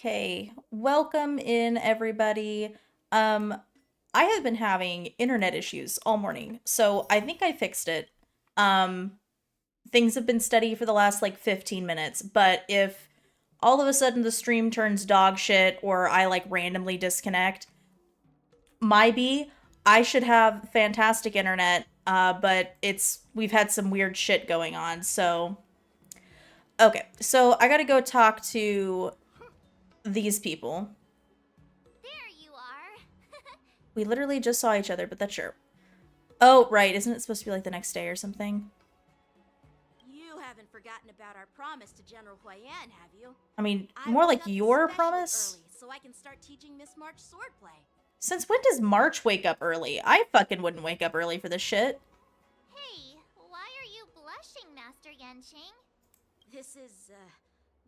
Okay, welcome in everybody. I have been having internet issues all morning, so I think I fixed it. Um, Things have been steady for the last like 15 minutes, but if all of a sudden the stream turns dog shit or I like randomly disconnect, my be I should have fantastic internet, but we've had some weird shit going on, so okay. So I gotta go talk to these people. There you are. We literally just saw each other, but that's sure. Oh, right. Isn't it supposed to be like the next day or something? You haven't forgotten about our promise to General Huayan, have you? I mean, I more woke like up your especially promise? early so I can start teaching Miss March swordplay. Since when does March wake up early? I fucking wouldn't wake up early for this shit. Hey, why are you blushing, Master Yanqing? This is,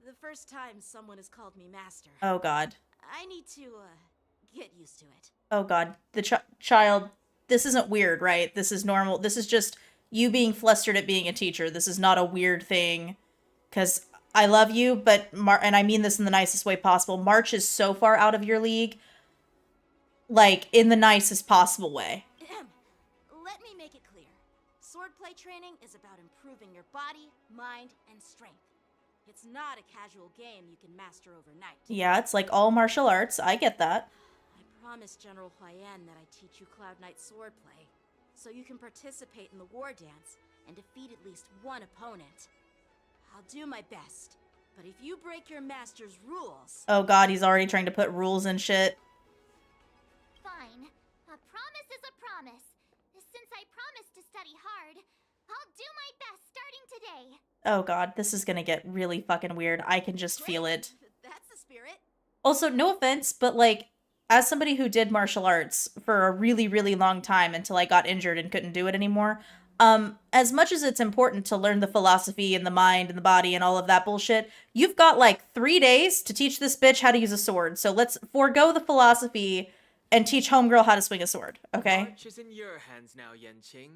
the first time someone has called me master. Oh, God. I need to, get used to it. Oh, God. The child... This isn't weird, right? This is normal. This is just you being flustered at being a teacher. This is not a weird thing. Because I love you, but... and I mean this in the nicest way possible. March is so far out of your league. Like, in the nicest possible way. Let me make it clear. Swordplay training is about improving your body, mind, and strength. It's not a casual game you can master overnight. Yeah, it's like all martial arts. I get that. I promised General Huayan that I'd teach you Cloud Knight swordplay, so you can participate in the War Dance and defeat at least one opponent. I'll do my best, but if you break your master's rules... Oh god, he's already trying to put rules and shit. Fine. A promise is a promise. Since I promised to study hard, I'll do my best starting today. Oh god, this is gonna get really fucking weird. I can just feel it. That's the spirit. Also, no offense, but like, as somebody who did martial arts for a really, really long time until I got injured and couldn't do it anymore, as much as it's important to learn the philosophy and the mind and the body and all of that bullshit, you've got like 3 days to teach this bitch how to use a sword. So let's forego the philosophy and teach homegirl how to swing a sword, okay? March is in your hands now, Yanqing.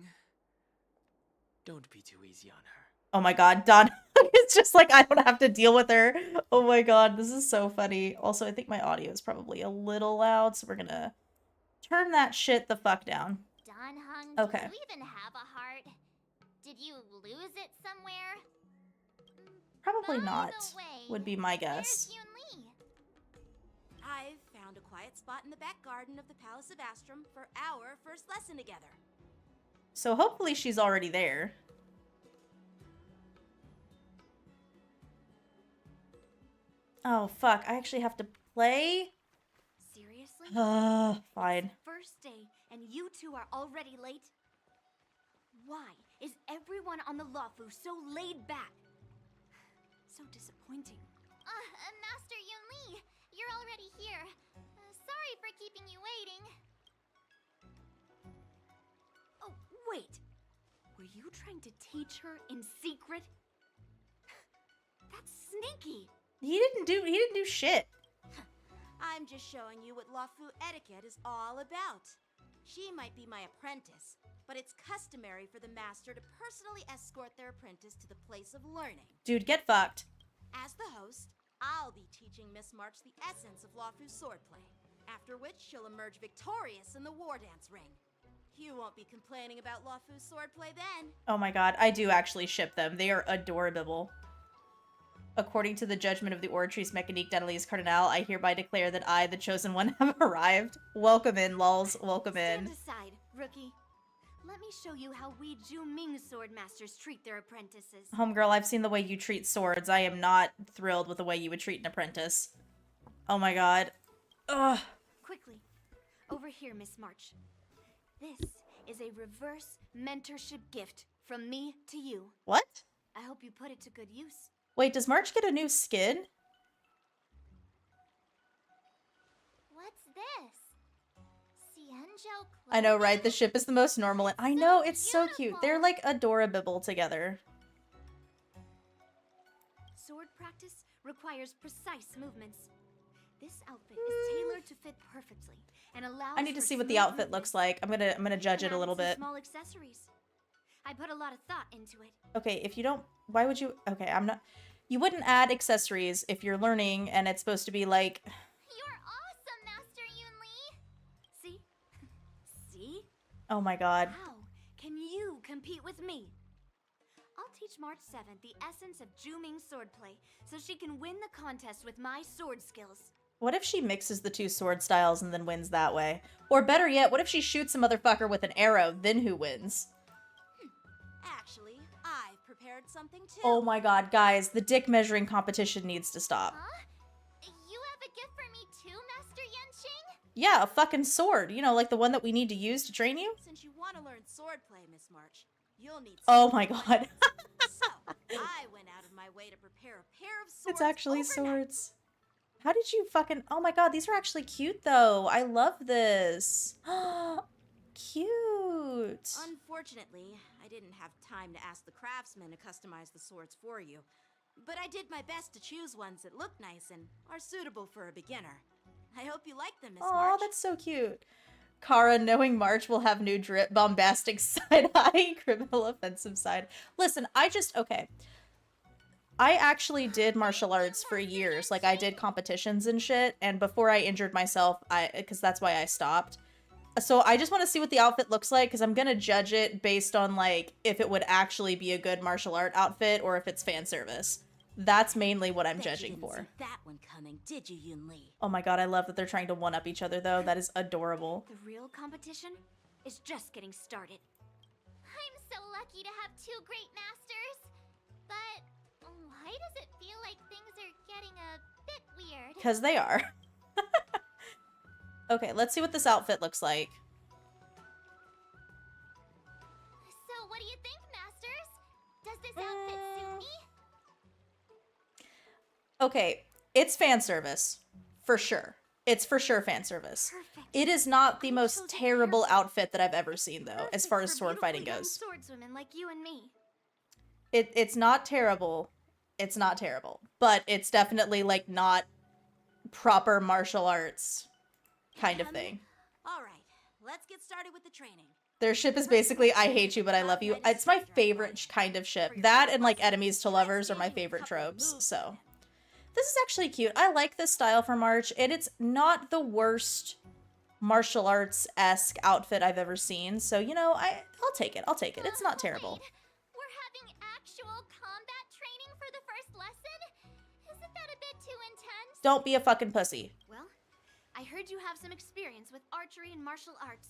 Don't be too easy on her. Oh my god, Don. It's just like I don't have to deal with her. Oh my god, this is so funny. Also, I think my audio is probably a little loud, so we're gonna turn that shit the fuck down. Don Hung, Okay. do you even have a heart? Did you lose it somewhere? Probably By not, the way, would be my guess. Where's Yunli? I've found a quiet spot in the back garden of the Palace of Astrum for our first lesson together. So hopefully she's already there. Oh fuck, I actually have to play? Seriously? Fine. First day, and you two are already late? Why is everyone on the Luofu so laid back? So disappointing. Master Yunli, you're already here. Sorry for keeping you waiting. Oh, wait. Were you trying to teach her in secret? That's sneaky. He didn't do shit. I'm just showing you what Luofu etiquette is all about. She might be my apprentice, but it's customary for the master to personally escort their apprentice to the place of learning. Dude, get fucked. As the host, I'll be teaching Miss March the essence of Luofu's swordplay, after which she'll emerge victorious in the War Dance ring. You won't be complaining about Luofu's swordplay then. Oh my god, I do actually ship them. They are adorable. According to the judgment of the Oratrice Mécanique d'Analyse Cardinal, I hereby declare that I, the chosen one, have arrived. Welcome in, lols. Welcome in. Stand aside, rookie. Let me show you how we Zhu-Ming sword masters treat their apprentices. Homegirl, I've seen the way you treat swords. I am not thrilled with the way you would treat an apprentice. Oh my god. Ugh. Quickly, over here, Miss March. This is a reverse mentorship gift from me to you. What? I hope you put it to good use. Wait, does March get a new skin? What's this? Xianzhou I know, right? The clothing? ship is the most normal. I So know, it's so cute. beautiful. They're like adorable together. Sword practice requires precise movements. This outfit is tailored to fit perfectly and allows I need to for see what the smooth outfit looks movement. like. I'm gonna judge it a And little some bit. Small accessories. I put a lot of thought into it. Okay, if you don't, why would you? Okay, I'm not. You wouldn't add accessories if you're learning and it's supposed to be like, You're awesome, Master Yunli! See? See? oh my god. How can you compete with me? I'll teach March 7th the essence of Juming swordplay so she can win the contest with my sword skills. What if she mixes the two sword styles and then wins that way? Or better yet, what if she shoots a motherfucker with an arrow, then who wins? Actually, I've prepared something too. Oh my god, guys, the dick measuring competition needs to stop. Huh? You have a gift for me too, Master Yanqing? Yeah, a fucking sword. You know, like the one that we need to use to train you? Since you want to learn swordplay, Miss March, you'll need Oh my god. So, I went out of my way to prepare a pair of swords It's actually overnight. swords. How did you fucking... Oh my god, these are actually cute though. I love this. Cute. Unfortunately, I didn't have time to ask the craftsman to customize the swords for you. But I did my best to choose ones that look nice and are suitable for a beginner. I hope you like them, Miss Oh, March. that's so cute. Kara, knowing March will have new drip, bombastic side-eye, criminal offensive side. Listen, okay. I actually did martial arts for years. Like, I did competitions and shit, and before I injured myself, because that's why I stopped. So I just want to see what the outfit looks like, because I'm gonna judge it based on, like, if it would actually be a good martial art outfit, or if it's fan service. That's mainly what I'm Bet you judging didn't for. see that one coming, did you, Yunli? Oh my god, I love that they're trying to one-up each other, though. That is adorable. The real competition is just getting started. I'm so lucky to have two great masters. But why does it feel like things are getting a bit weird? Because they are. Okay, let's see what this outfit looks like. So what do you think, masters? Does this outfit suit me? Okay, it's fan service. For sure. It's for sure fan service. Perfect. It is not the I most chose a terrible perfect- outfit that I've ever seen, though, as Perfect far as for sword fighting beautiful young goes. Swordswomen like you and me. It's not terrible. It's not terrible. But it's definitely, like, not proper martial arts kind of thing. All right, let's get started with the training. Their ship is basically, I hate you, but I love you. It's my favorite kind of ship. That and, like, enemies to lovers are my favorite tropes, so. This is actually cute. I like this style for March, and it's not the worst martial arts-esque outfit I've ever seen, so, you know, I'll take it. I'll take it. It's not terrible. Wait, we're having actual combat training for the first lesson? Isn't that a bit too intense? Don't be a fucking pussy. Well, I heard you have some experience with archery and martial arts.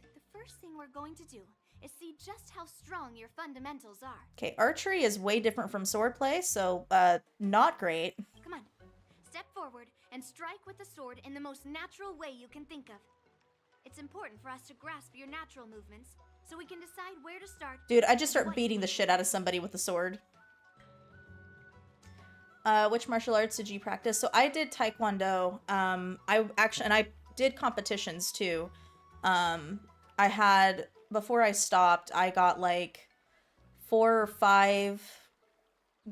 The first thing we're going to do is see just how strong your fundamentals are. Okay, archery is way different from swordplay, so, not great. Come on, step forward and strike with the sword in the most natural way you can think of. It's important for us to grasp your natural movements, so we can decide where to start. Dude, I just and start what beating to the do. shit out of somebody with a sword. Which martial arts did you practice? So I did Taekwondo. I did competitions too. I had, before I stopped, I got like 4 or 5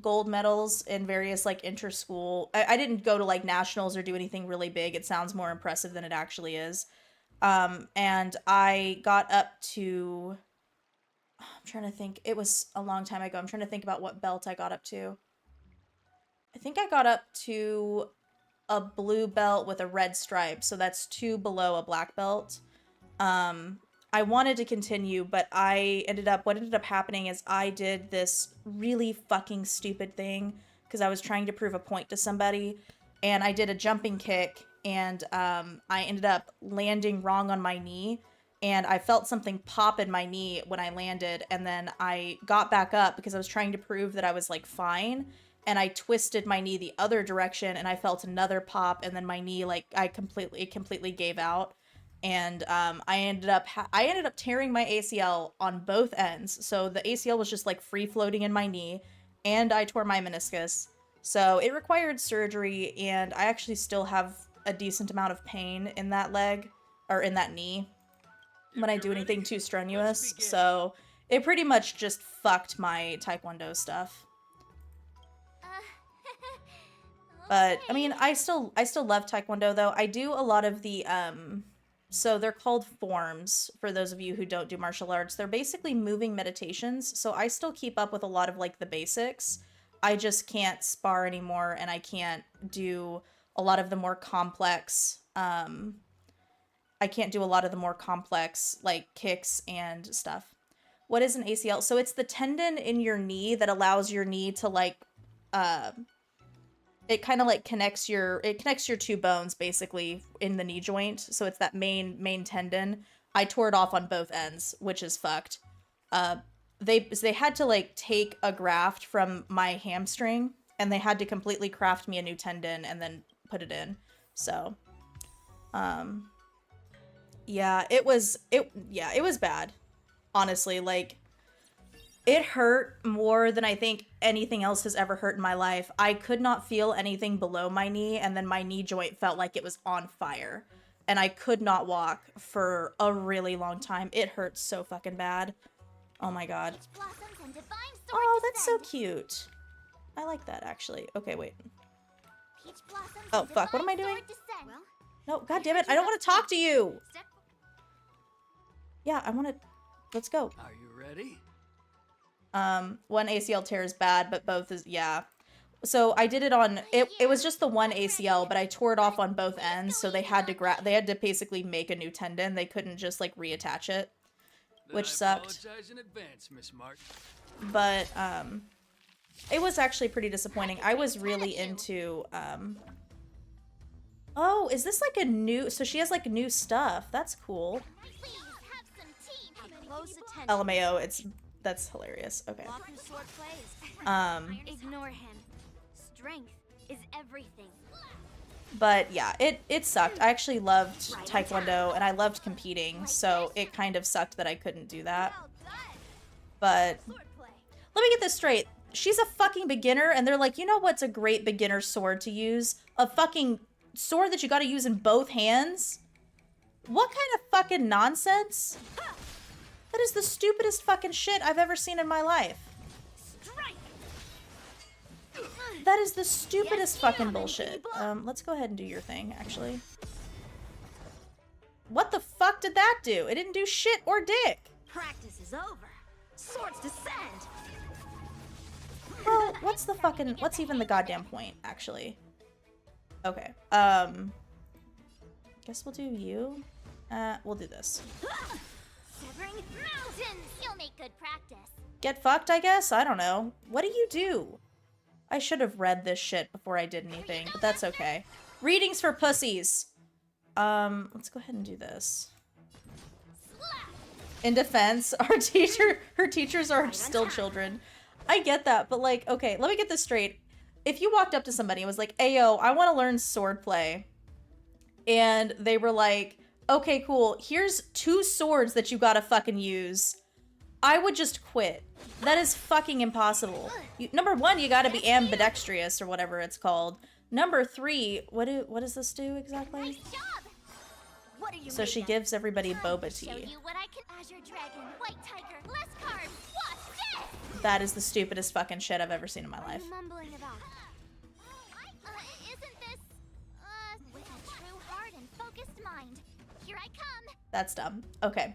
gold medals in various like inter-school. I didn't go to like nationals or do anything really big. It sounds more impressive than it actually is. And I got up to, I'm trying to think, it was a long time ago. I'm trying to think about what belt I got up to. I think I got up to a blue belt with a red stripe, so that's 2 below a black belt. I wanted to continue, but what ended up happening is I did this really fucking stupid thing because I was trying to prove a point to somebody, and I did a jumping kick, and I ended up landing wrong on my knee, and I felt something pop in my knee when I landed, and then I got back up because I was trying to prove that I was like fine, and I twisted my knee the other direction, and I felt another pop, and then my knee, like, it completely gave out. And I ended up tearing my ACL on both ends. So the ACL was just like free floating in my knee, and I tore my meniscus. So it required surgery, and I actually still have a decent amount of pain in that leg, or in that knee, when I do anything too strenuous. So it pretty much just fucked my Taekwondo stuff. But I mean, I still love Taekwondo though. I do a lot of the so they're called forms for those of you who don't do martial arts. They're basically moving meditations. So I still keep up with a lot of like the basics. I just can't spar anymore, and I can't do a lot of the more complex, I can't do a lot of the more complex, like, kicks and stuff. What is an ACL? So it's the tendon in your knee that allows your knee to, like, it kind of, like, connects your two bones, basically, in the knee joint. So it's that main tendon. I tore it off on both ends, which is fucked. They had to, like, take a graft from my hamstring, and they had to completely craft me a new tendon and then put it in. So, yeah, it was bad. Honestly, like, it hurt more than I think anything else has ever hurt in my life. I could not feel anything below my knee, and then my knee joint felt like it was on fire. And I could not walk for a really long time. It hurt so fucking bad. Oh my god. Oh, that's so cute. I like that, actually. Okay, wait. Oh, fuck. What am I doing? No, god damn it. I don't want to talk to you. Yeah, I want to... Let's go. Are you ready? One ACL tear is bad, but both is... Yeah. So I did it on... It was just the one ACL, but I tore it off on both ends, so they had to basically make a new tendon. They couldn't just, like, reattach it, which sucked. Apologize in advance, Miss Martin. But, it was actually pretty disappointing. I was really into, Oh, is this like a new... So she has, like, new stuff. That's cool. LMAO, that's hilarious. Okay. Ignore him. Strength is everything. But yeah, it sucked. I actually loved Taekwondo, and I loved competing, so it kind of sucked that I couldn't do that. But let me get this straight. She's a fucking beginner, and they're like, you know what's a great beginner sword to use? A fucking sword that you gotta use in both hands? What kind of fucking nonsense? That is the stupidest fucking shit I've ever seen in my life. That is the stupidest fucking bullshit. Let's go ahead and do your thing, actually. What the fuck did that do? It didn't do shit or dick. Practice is over. Swords descend. Well, what's even the goddamn point, actually? Okay, guess we'll do you. We'll do this. Severing mountains! You'll make good practice. Get fucked, I guess? I don't know. What do you do? I should have read this shit before I did anything, but that's okay. Readings for pussies! Let's go ahead and do this. In defense, her teachers are still children. I get that, but like, okay, let me get this straight. If you walked up to somebody and was like, "Ayo, I want to learn swordplay," and they were like, "Okay, cool, here's 2 swords that you gotta fucking use," I would just quit. That is fucking impossible. Number 1, you gotta be ambidextrous, or whatever it's called. Number 3, what does this do exactly? Nice job! What are you So made she of? gives everybody boba Show tea. you what I can. Azure Dragon, White Tiger, less carbs. Watch this! That is the stupidest fucking shit I've ever seen in my life. Mumbling about. Isn't this, with a true heart and focused mind? Here I come. That's dumb. Okay.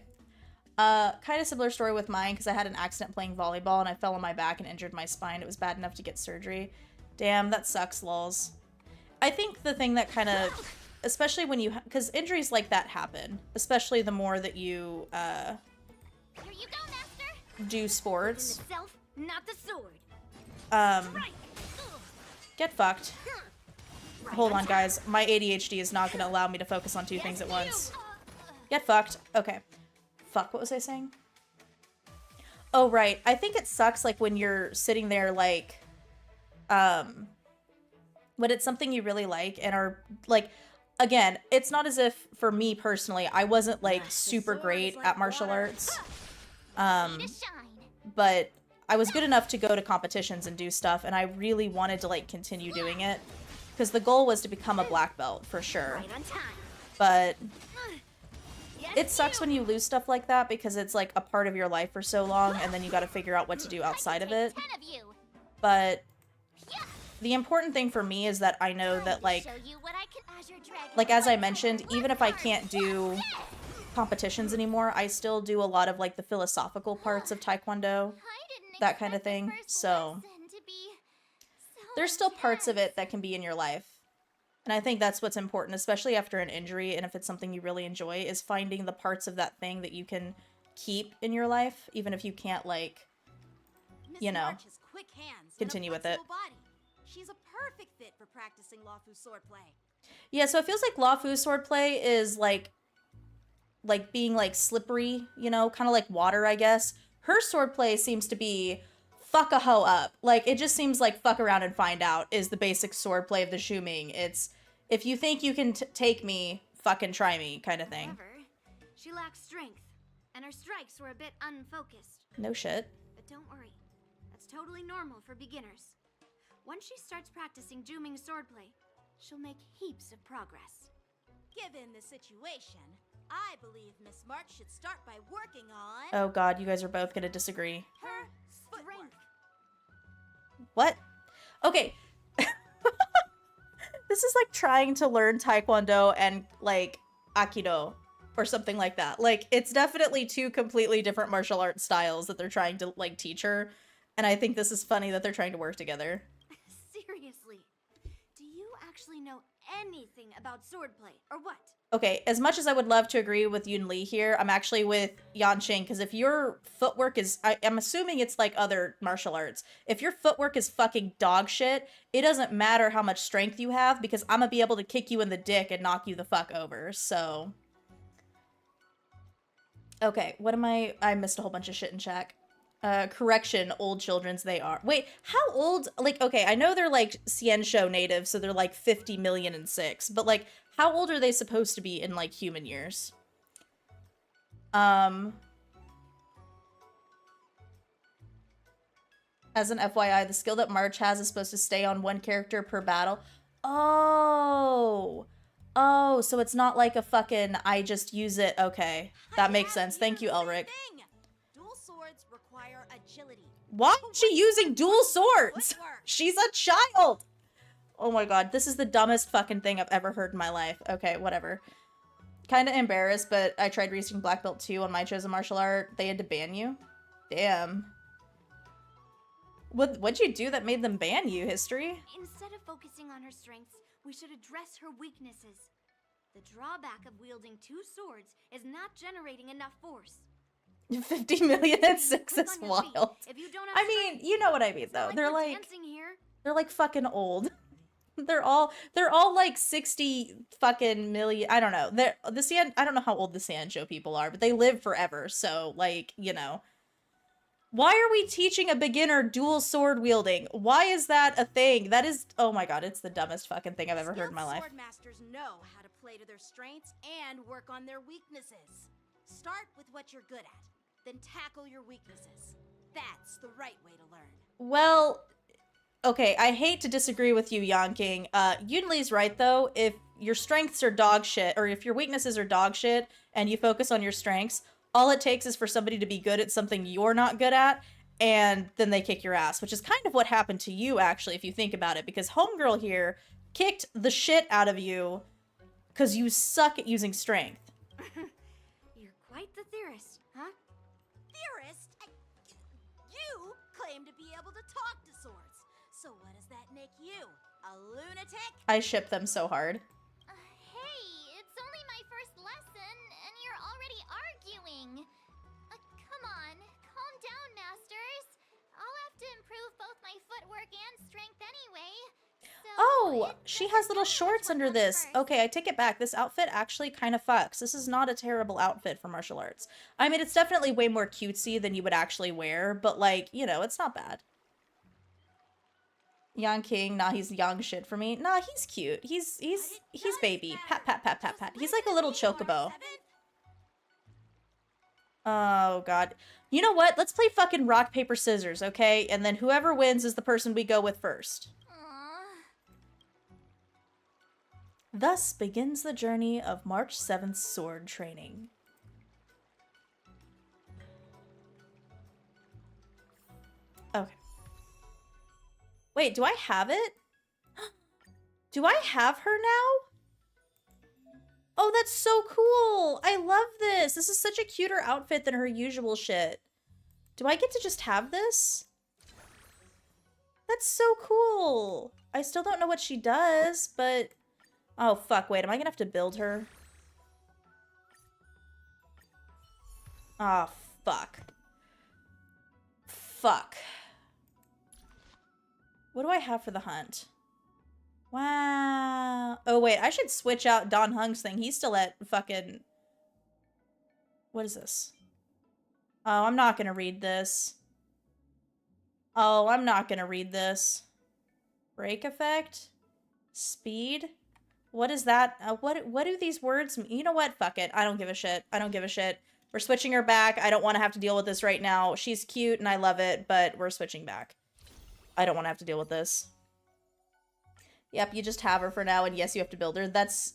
Kind of similar story with mine, because I had an accident playing volleyball and I fell on my back and injured my spine. It was bad enough to get surgery. Damn, that sucks, lols. I think the thing that kind of, especially when you, because injuries like that happen, especially the more that you, Here you go, Master. do sports. The self, not the sword. Get fucked. Hold on, guys. My ADHD is not going to allow me to focus on 2 things at once. Get fucked. Okay. Fuck, what was I saying? Oh, right. I think it sucks, like, when you're sitting there, like, when it's something you really like and are, like, again, it's not as if, for me personally, I wasn't, like, super great at martial arts. But I was good enough to go to competitions and do stuff, and I really wanted to, like, continue doing it. Because the goal was to become a black belt, for sure. Right on time. But it sucks when you lose stuff like that, because it's, like, a part of your life for so long, and then you gotta figure out what to do outside of it. 10 of you. But the important thing for me is that I know that, like, Show you what I can. Azure Dragon, like, as I White mentioned, Tiger, even less if I carbs. can't do competitions anymore, I still do a lot of, like, the philosophical parts of Taekwondo, I didn't that kind of expect the thing, first so... lesson to be there's still parts of it that can be in your life. And I think that's what's important, especially after an injury, and if it's something you really enjoy, is finding the parts of that thing that you can keep in your life, even if you can't, like, you know, March has quick hands continue and a with it. flexible body. She's a perfect fit for practicing Lawfu swordplay. Yeah, so it feels like Lawfu swordplay is like being like slippery, you know, kind of like water, I guess. Her swordplay seems to be fuck a hoe up. Like, it just seems like fuck around and find out is the basic swordplay of the Shuming. It's, if you think you can take me, fucking try me kind of thing. However, she lacks strength, and her strikes were a bit unfocused. No shit. But don't worry, that's totally normal for beginners. Once she starts practicing Juming swordplay, she'll make heaps of progress. Given the situation, I believe Miss March should start by working on Oh god, you guys are both gonna disagree. her strength. What? Okay. This is like trying to learn Taekwondo and like Aikido or something like that. Like, it's definitely two completely different martial arts styles that they're trying to like teach her. And I think this is funny that they're trying to work together. Seriously, do you actually know anything about swordplay, or what? Okay, as much as I would love to agree with Yunli here, I'm actually with Yanqing, because if your footwork is, I'm assuming it's like other martial arts. If your footwork is fucking dog shit, it doesn't matter how much strength you have, because I'm gonna be able to kick you in the dick and knock you the fuck over, so. Okay, what am I missed a whole bunch of shit in chat. Correction, old children's they are. Wait, how old, like, okay, I know they're like Xianzhou natives, so they're like 50 million and 6, but like, how old are they supposed to be in like human years? As an FYI, the skill that March has is supposed to stay on one character per battle. Oh, so it's not like a fucking, I just use it, okay. That makes sense. Thank you, Elric. Dual swords require agility. Why is she using dual swords? Footwork. She's a child! Oh my god, this is the dumbest fucking thing I've ever heard in my life. Okay, whatever. Kinda embarrassed, but I tried reaching Black Belt 2 on my chosen martial art. They had to ban you? Damn. What'd you do that made them ban you, History? Instead of focusing on her strengths, we should address her weaknesses. The drawback of wielding two swords is not generating enough force. 50 million and 6 Quick is on your feet. wild. If you don't have I mean, you know what I mean, strength, it's though. not we're dancing here. They're like fucking old. They're all like 60 fucking million. I don't know. I don't know how old the Sanjo people are, but they live forever. So like, you know, why are we teaching a beginner dual sword wielding? Why is that a thing? That is, oh my god, it's the dumbest fucking thing I've ever heard in my life. Sword masters know how to play to their strengths and work on their weaknesses. Start with what you're good at, then tackle your weaknesses. That's the right way to learn. Well, okay, I hate to disagree with you, Yanqing. Yunli's right, though. If your strengths are dog shit, or if your weaknesses are dog shit, and you focus on your strengths, all it takes is for somebody to be good at something you're not good at, and then they kick your ass, which is kind of what happened to you, actually, if you think about it, because Homegirl here kicked the shit out of you because you suck at using strength. You're quite the theorist, huh? Theorist? You claim to be able to talk to swords. So what does that make you? A lunatic? I ship them so hard. Hey, it's only my first lesson, and you're already arguing. Come on, calm down, masters. I'll have to improve both my footwork and strength anyway. So Oh, it she doesn't has little matter which shorts one under comes this. first. Okay, I take it back. This outfit actually kind of fucks. This is not a terrible outfit for martial arts. I mean, it's definitely way more cutesy than you would actually wear, but like, you know, it's not bad. Yanqing, nah, he's young shit for me. Nah, he's cute. He's baby. Pat, pat, pat, pat, pat. He's like a little chocobo. Oh, God. You know what? Let's play fucking rock, paper, scissors, okay? And then whoever wins is the person we go with first. Aw. Thus begins the journey of March 7th sword training. Okay. Wait, do I have it? Do I have her now? Oh, that's so cool! I love this! This is such a cuter outfit than her usual shit. Do I get to just have this? That's so cool. I still don't know what she does, but... Oh, fuck. Wait, am I gonna have to build her? Oh, fuck. Fuck. What do I have for the hunt? Wow. Oh, wait. I should switch out Don Hung's thing. He's still at fucking... What is this? Oh, I'm not gonna read this. Oh, I'm not gonna read this. Break effect? Speed? What is that? What do these words mean? You know what? Fuck it. I don't give a shit. I don't give a shit. We're switching her back. I don't want to have to deal with this right now. She's cute and I love it, but we're switching back. I don't want to have to deal with this. Yep, you just have her for now, and yes, you have to build her. That's...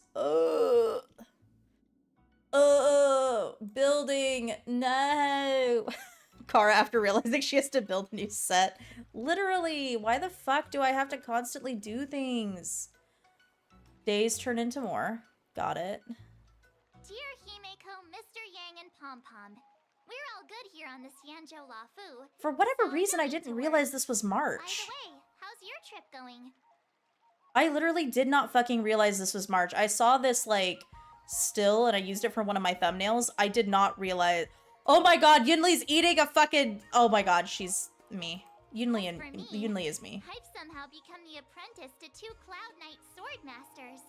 building. No. Kara, after realizing she has to build a new set. Literally, why the fuck do I have to constantly do things? Days turn into more. Got it. Dear Himeko, Mr. Yang, and Pom Pom, we're all good here on the Xianzhou Lafu. For whatever So reason, no I need didn't to realize worry. this was By March. the way, how's your trip going? I literally did not fucking realize this was March. I saw this, like, still, and I used it for one of my thumbnails. I did not realize... Oh my god, Yunli's eating a fucking... Oh my god, she's me. Yunli is me. I've somehow become the apprentice to 2 Cloud Knight sword masters,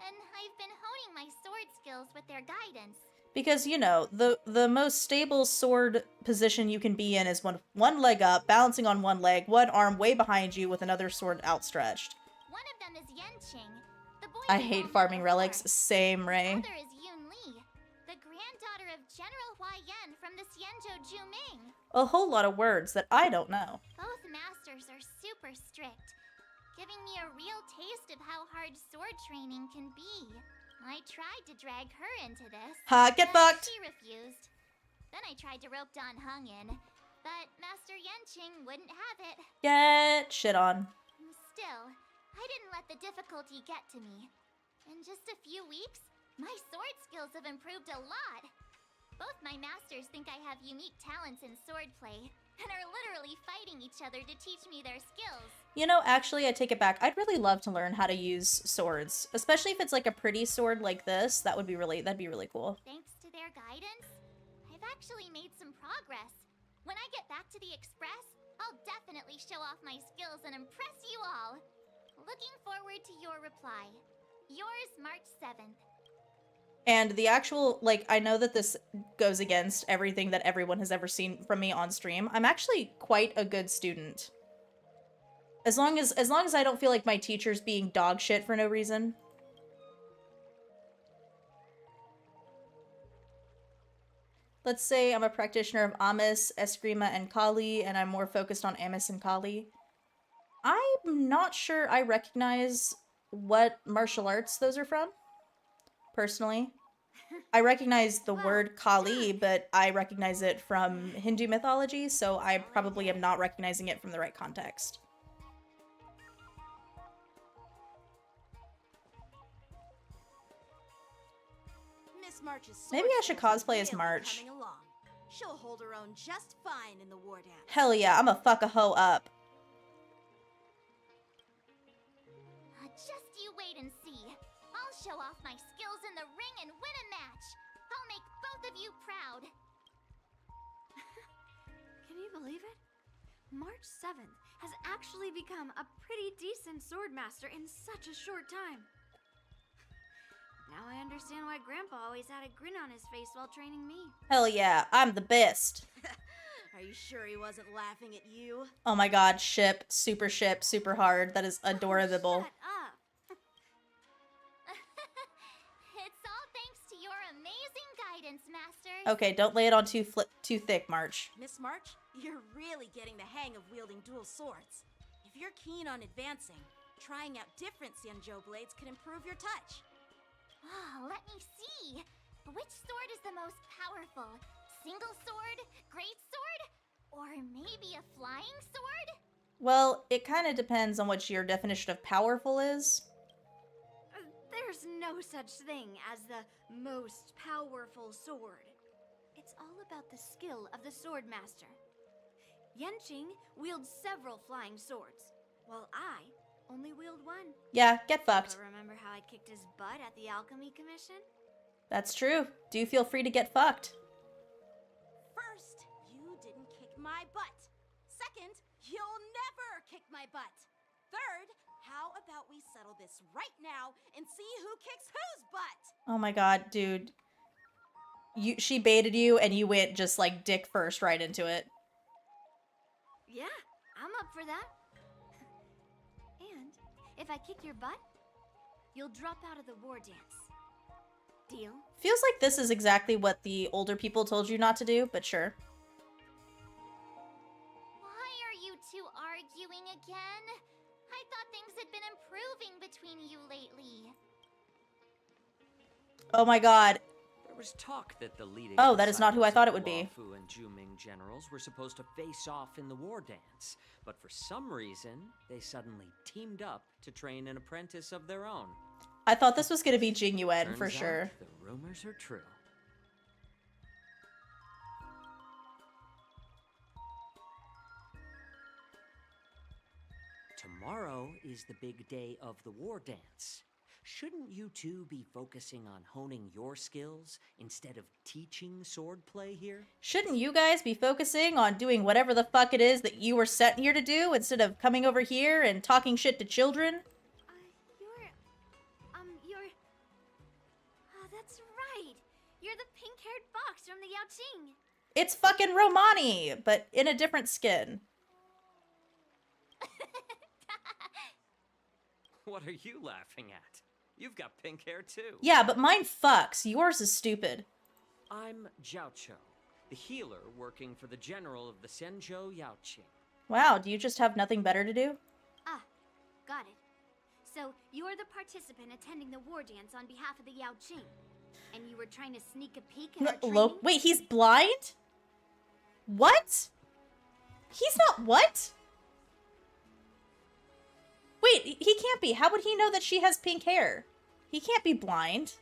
and I've been honing my sword skills with their guidance. Because, you know, the most stable sword position you can be in is one leg up, balancing on one leg, one arm way behind you with another sword outstretched. One of them is Yanqing, the boy I you all hate met farming before. relics. Same, The Ray. other is Yunli, the granddaughter of General Huayan from the Xianzhou Juming. A whole lot of words that I don't know. Both masters are super strict, giving me a real taste of how hard sword training can be. I tried to drag her into this. Ha, get but fucked! She refused. Then I tried to rope Don Hung in, but Master Yanqing wouldn't have it. Get shit on. Still, I didn't let the difficulty get to me. In just a few weeks, my sword skills have improved a lot. Both my masters think I have unique talents in swordplay, and are literally fighting each other to teach me their skills. You know, actually, I take it back. I'd really love to learn how to use swords. Especially if it's like a pretty sword like this. That'd be really cool. Thanks to their guidance, I've actually made some progress. When I get back to the Express, I'll definitely show off my skills and impress you all. Looking forward to your reply. Yours, March 7th. And the actual, like, I know that this goes against everything that everyone has ever seen from me on stream. I'm actually quite a good student. As long as I don't feel like my teacher's being dog shit for no reason. Let's say I'm a practitioner of Amos, Eskrima, and Kali, and I'm more focused on Amos and Kali. I'm not sure I recognize what martial arts those are from, personally. I recognize the word Kali, but I recognize it from Hindu mythology, so I probably am not recognizing it from the right context. Miss March's Maybe I should sword skills are cosplay as really March. coming along. She'll hold her own just fine in the War Dance. Hell yeah, I'ma fuck a hoe up. Just you wait and see. I'll show off my skills in the ring and win a match. I'll make both of you proud. Can you believe it? March 7th has actually become a pretty decent swordmaster in such a short time. Now I understand why Grandpa always had a grin on his face while training me. Hell yeah, I'm the best. Are you sure he wasn't laughing at you? Oh my god, ship, super hard. That is adorable. Shut up! It's all thanks to your amazing guidance, Masters. Okay, don't lay it on too thick, March. Miss March, you're really getting the hang of wielding dual swords. If you're keen on advancing, trying out different Xianzhou blades could improve your touch. Oh, let me see. Which sword is the most powerful? Single sword? Great sword? Or maybe a flying sword? Well, it kind of depends on what your definition of powerful is. There's no such thing as the most powerful sword. It's all about the skill of the swordmaster. Yanqing wields several flying swords, while I only wield one. Yeah, get fucked. But remember how I kicked his butt at the Alchemy Commission? That's true. Do feel free to get fucked. First, you didn't kick my butt. Second, you'll never kick my butt. Third, how about we settle this right now and see who kicks whose butt? Oh my god, dude. She baited you and you went just like dick first right into it. Yeah, I'm up for that. And if I kick your butt, you'll drop out of the war dance. Deal? Feels like this is exactly what the older people told you not to do, but sure. Why are you two arguing again? I thought things had been improving between you lately. Oh my god. There was talk that the leading Oh, that is not who I thought it would be. Fu and Juming generals were supposed to face off in the war dance, but for some reason, they suddenly teamed up to train an apprentice of their own. I thought this was gonna be Jingyuan for Turns sure. out the rumors are true. Tomorrow is the big day of the war dance. Shouldn't you two be focusing on honing your skills instead of teaching swordplay here? Shouldn't you guys be focusing on doing whatever the fuck it is that you were sent here to do instead of coming over here and talking shit to children? Oh, that's right. You're the pink-haired fox from the Yanqing. It's fucking Romani, but in a different skin. What are you laughing at? You've got pink hair too. Yeah, but mine fucks. Yours is stupid. I'm Jiaoqiu, the healer working for the general of the Senzhou Yaoqing. Wow, do you just have nothing better to do? Ah, got it. So, you're the participant attending the war dance on behalf of the Yaoqing. And you were trying to sneak a peek at our training? Wait, he's blind? What? He's not what? Wait, he can't be. How would he know that she has pink hair? He can't be blind.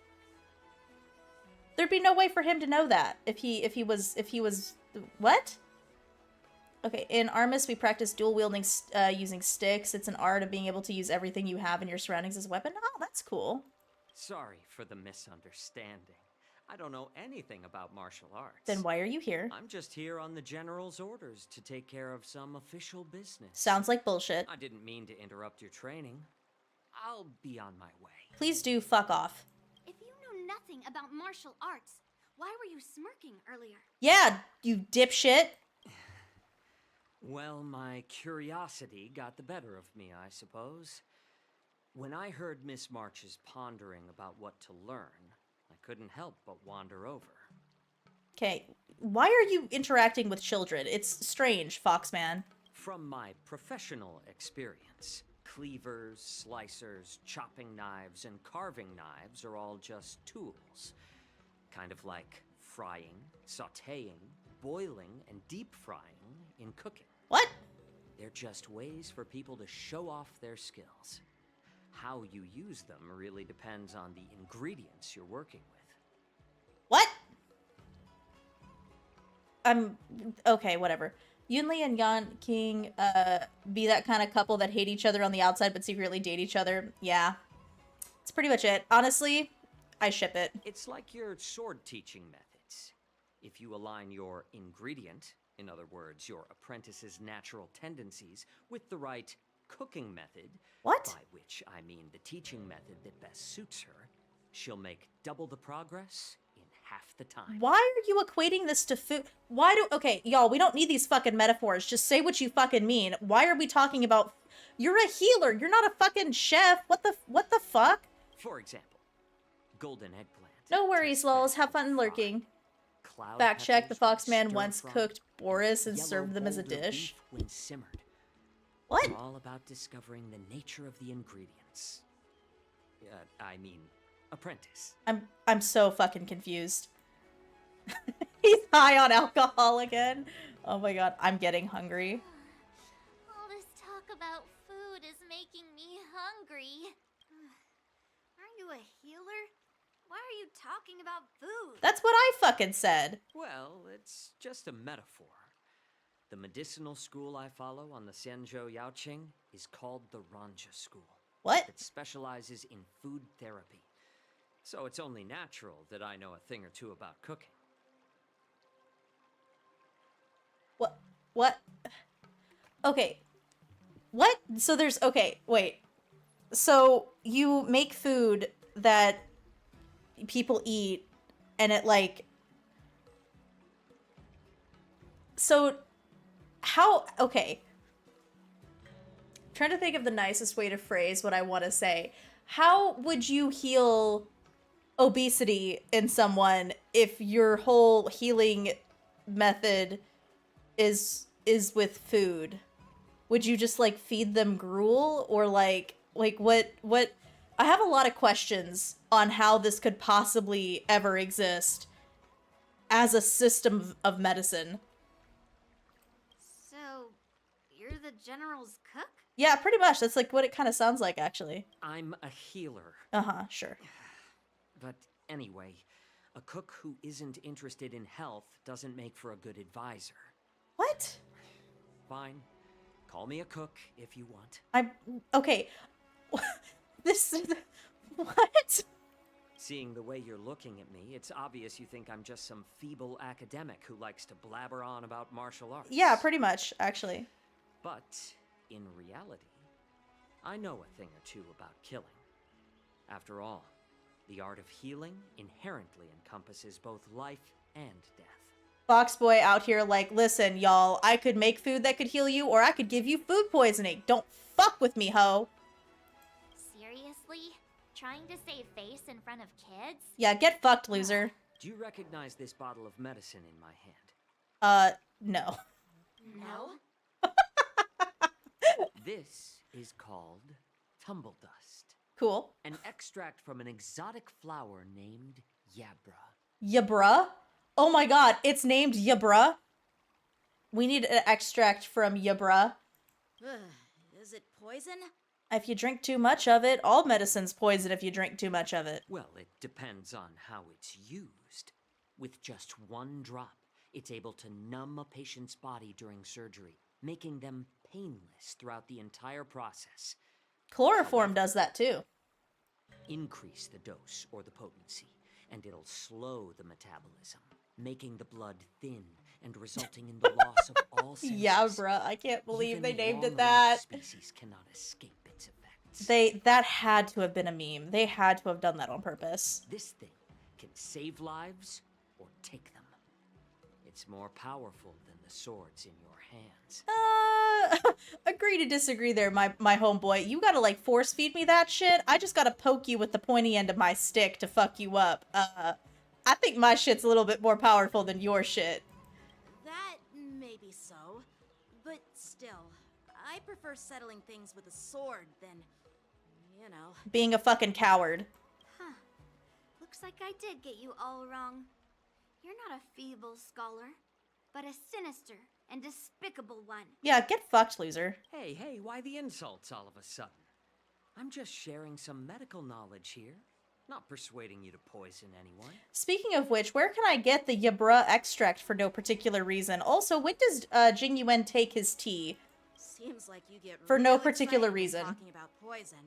There'd be no way for him to know that if he was what? Okay, in Armis we practice dual wielding using sticks. It's an art of being able to use everything you have in your surroundings as a weapon. Oh, that's cool. Sorry for the misunderstanding. I don't know anything about martial arts. Then why are you here? I'm just here on the general's orders to take care of some official business. Sounds like bullshit. I didn't mean to interrupt your training. I'll be on my way. Please do fuck off. If you know nothing about martial arts, why were you smirking earlier? Yeah, you dipshit. Well, my curiosity got the better of me, I suppose. When I heard Miss March's pondering about what to learn, I couldn't help but wander over. Okay, why are you interacting with children? It's strange, Foxman. From my professional experience, cleavers, slicers, chopping knives, and carving knives are all just tools. Kind of like frying, sautéing, boiling, and deep frying in cooking. What? They're just ways for people to show off their skills. How you use them really depends on the ingredients you're working with. What? Okay, whatever. Yunli and Yanqing be that kind of couple that hate each other on the outside but secretly date each other. Yeah. That's pretty much it. Honestly, I ship it. It's like your sword teaching methods. If you align your ingredient, in other words, your apprentice's natural tendencies, with the right cooking method, What? by which I mean the teaching method that best suits her, she'll make double the progress in half the time. Why are you equating this to food? Okay, y'all, we don't need these fucking metaphors. Just say what you fucking mean. Why are we talking about... You're a healer. You're not a fucking chef. What the fuck? For example, golden eggplant. No worries, tastes lols. best Have when fun fried. lurking. Cloud Fact check, the peppers when Foxman once stir-fried. cooked Boris and Yellow served them as a boulder dish. beef when simmered. What? We're all about discovering the nature of the ingredients. I mean, apprentice. I'm so fucking confused. He's high on alcohol again. Oh my god, I'm getting hungry. All this talk about food is making me hungry. Aren't you a healer? Why are you talking about food? That's what I fucking said. Well, it's just a metaphor. The medicinal school I follow on the Xianzhou Yaoqing is called the Ranja School. What? It specializes in food therapy. So it's only natural that I know a thing or two about cooking. What? What? Okay. What? So there's... Okay, wait. So you make food that people eat, and it, like... So, how... Okay. I'm trying to think of the nicest way to phrase what I want to say. How would you heal obesity in someone if your whole healing method is with food? Would you just, like, feed them gruel? Or, like what... I have a lot of questions on how this could possibly ever exist as a system of medicine. So, you're the general's cook? Yeah, pretty much. That's, like, what it kind of sounds like, actually. I'm a healer. Uh-huh, sure. But anyway, a cook who isn't interested in health doesn't make for a good advisor. What? Fine. Call me a cook if you want. Okay. This... What? Seeing the way you're looking at me, it's obvious you think I'm just some feeble academic who likes to blabber on about martial arts. Yeah, pretty much, actually. But, in reality, I know a thing or two about killing. After all, the art of healing inherently encompasses both life and death. Fox Boy out here like, listen, y'all, I could make food that could heal you, or I could give you food poisoning. Don't fuck with me, ho. Seriously? Trying to save face in front of kids? Yeah, get fucked, loser. Do you recognize this bottle of medicine in my hand? No. No? This is called tumble dust. Cool. An extract from an exotic flower named Yabra. Yabra? Oh my god, it's named Yabra. We need an extract from Yabra. Is it poison? If you drink too much of it, all medicine's poison if you drink too much of it. Well, it depends on how it's used. With just one drop, it's able to numb a patient's body during surgery, making them painless throughout the entire process. Chloroform does that too. Increase the dose or the potency, and it'll slow the metabolism, making the blood thin and resulting in the loss of all senses. Yabra, I can't believe Even they named it long-lived that. species cannot escape its effects. That had to have been a meme. They had to have done that on purpose. This thing can save lives or take them. It's more powerful than the swords in your hands. Agree to disagree there, my homeboy. You gotta, like, force feed me that shit? I just gotta poke you with the pointy end of my stick to fuck you up. I think my shit's a little bit more powerful than your shit. That may be so, but still, I prefer settling things with a sword than, you know. Being a fucking coward. Huh. Looks like I did get you all wrong. You're not a feeble scholar, but a sinister and despicable one. Yeah, get fucked, loser. Hey, why the insults all of a sudden? I'm just sharing some medical knowledge here, not persuading you to poison anyone. Speaking of which, where can I get the Yabra extract for no particular reason? Also, when does Jing Yuan take his tea? Seems like you get For no real particular excited when reason. talking about poison.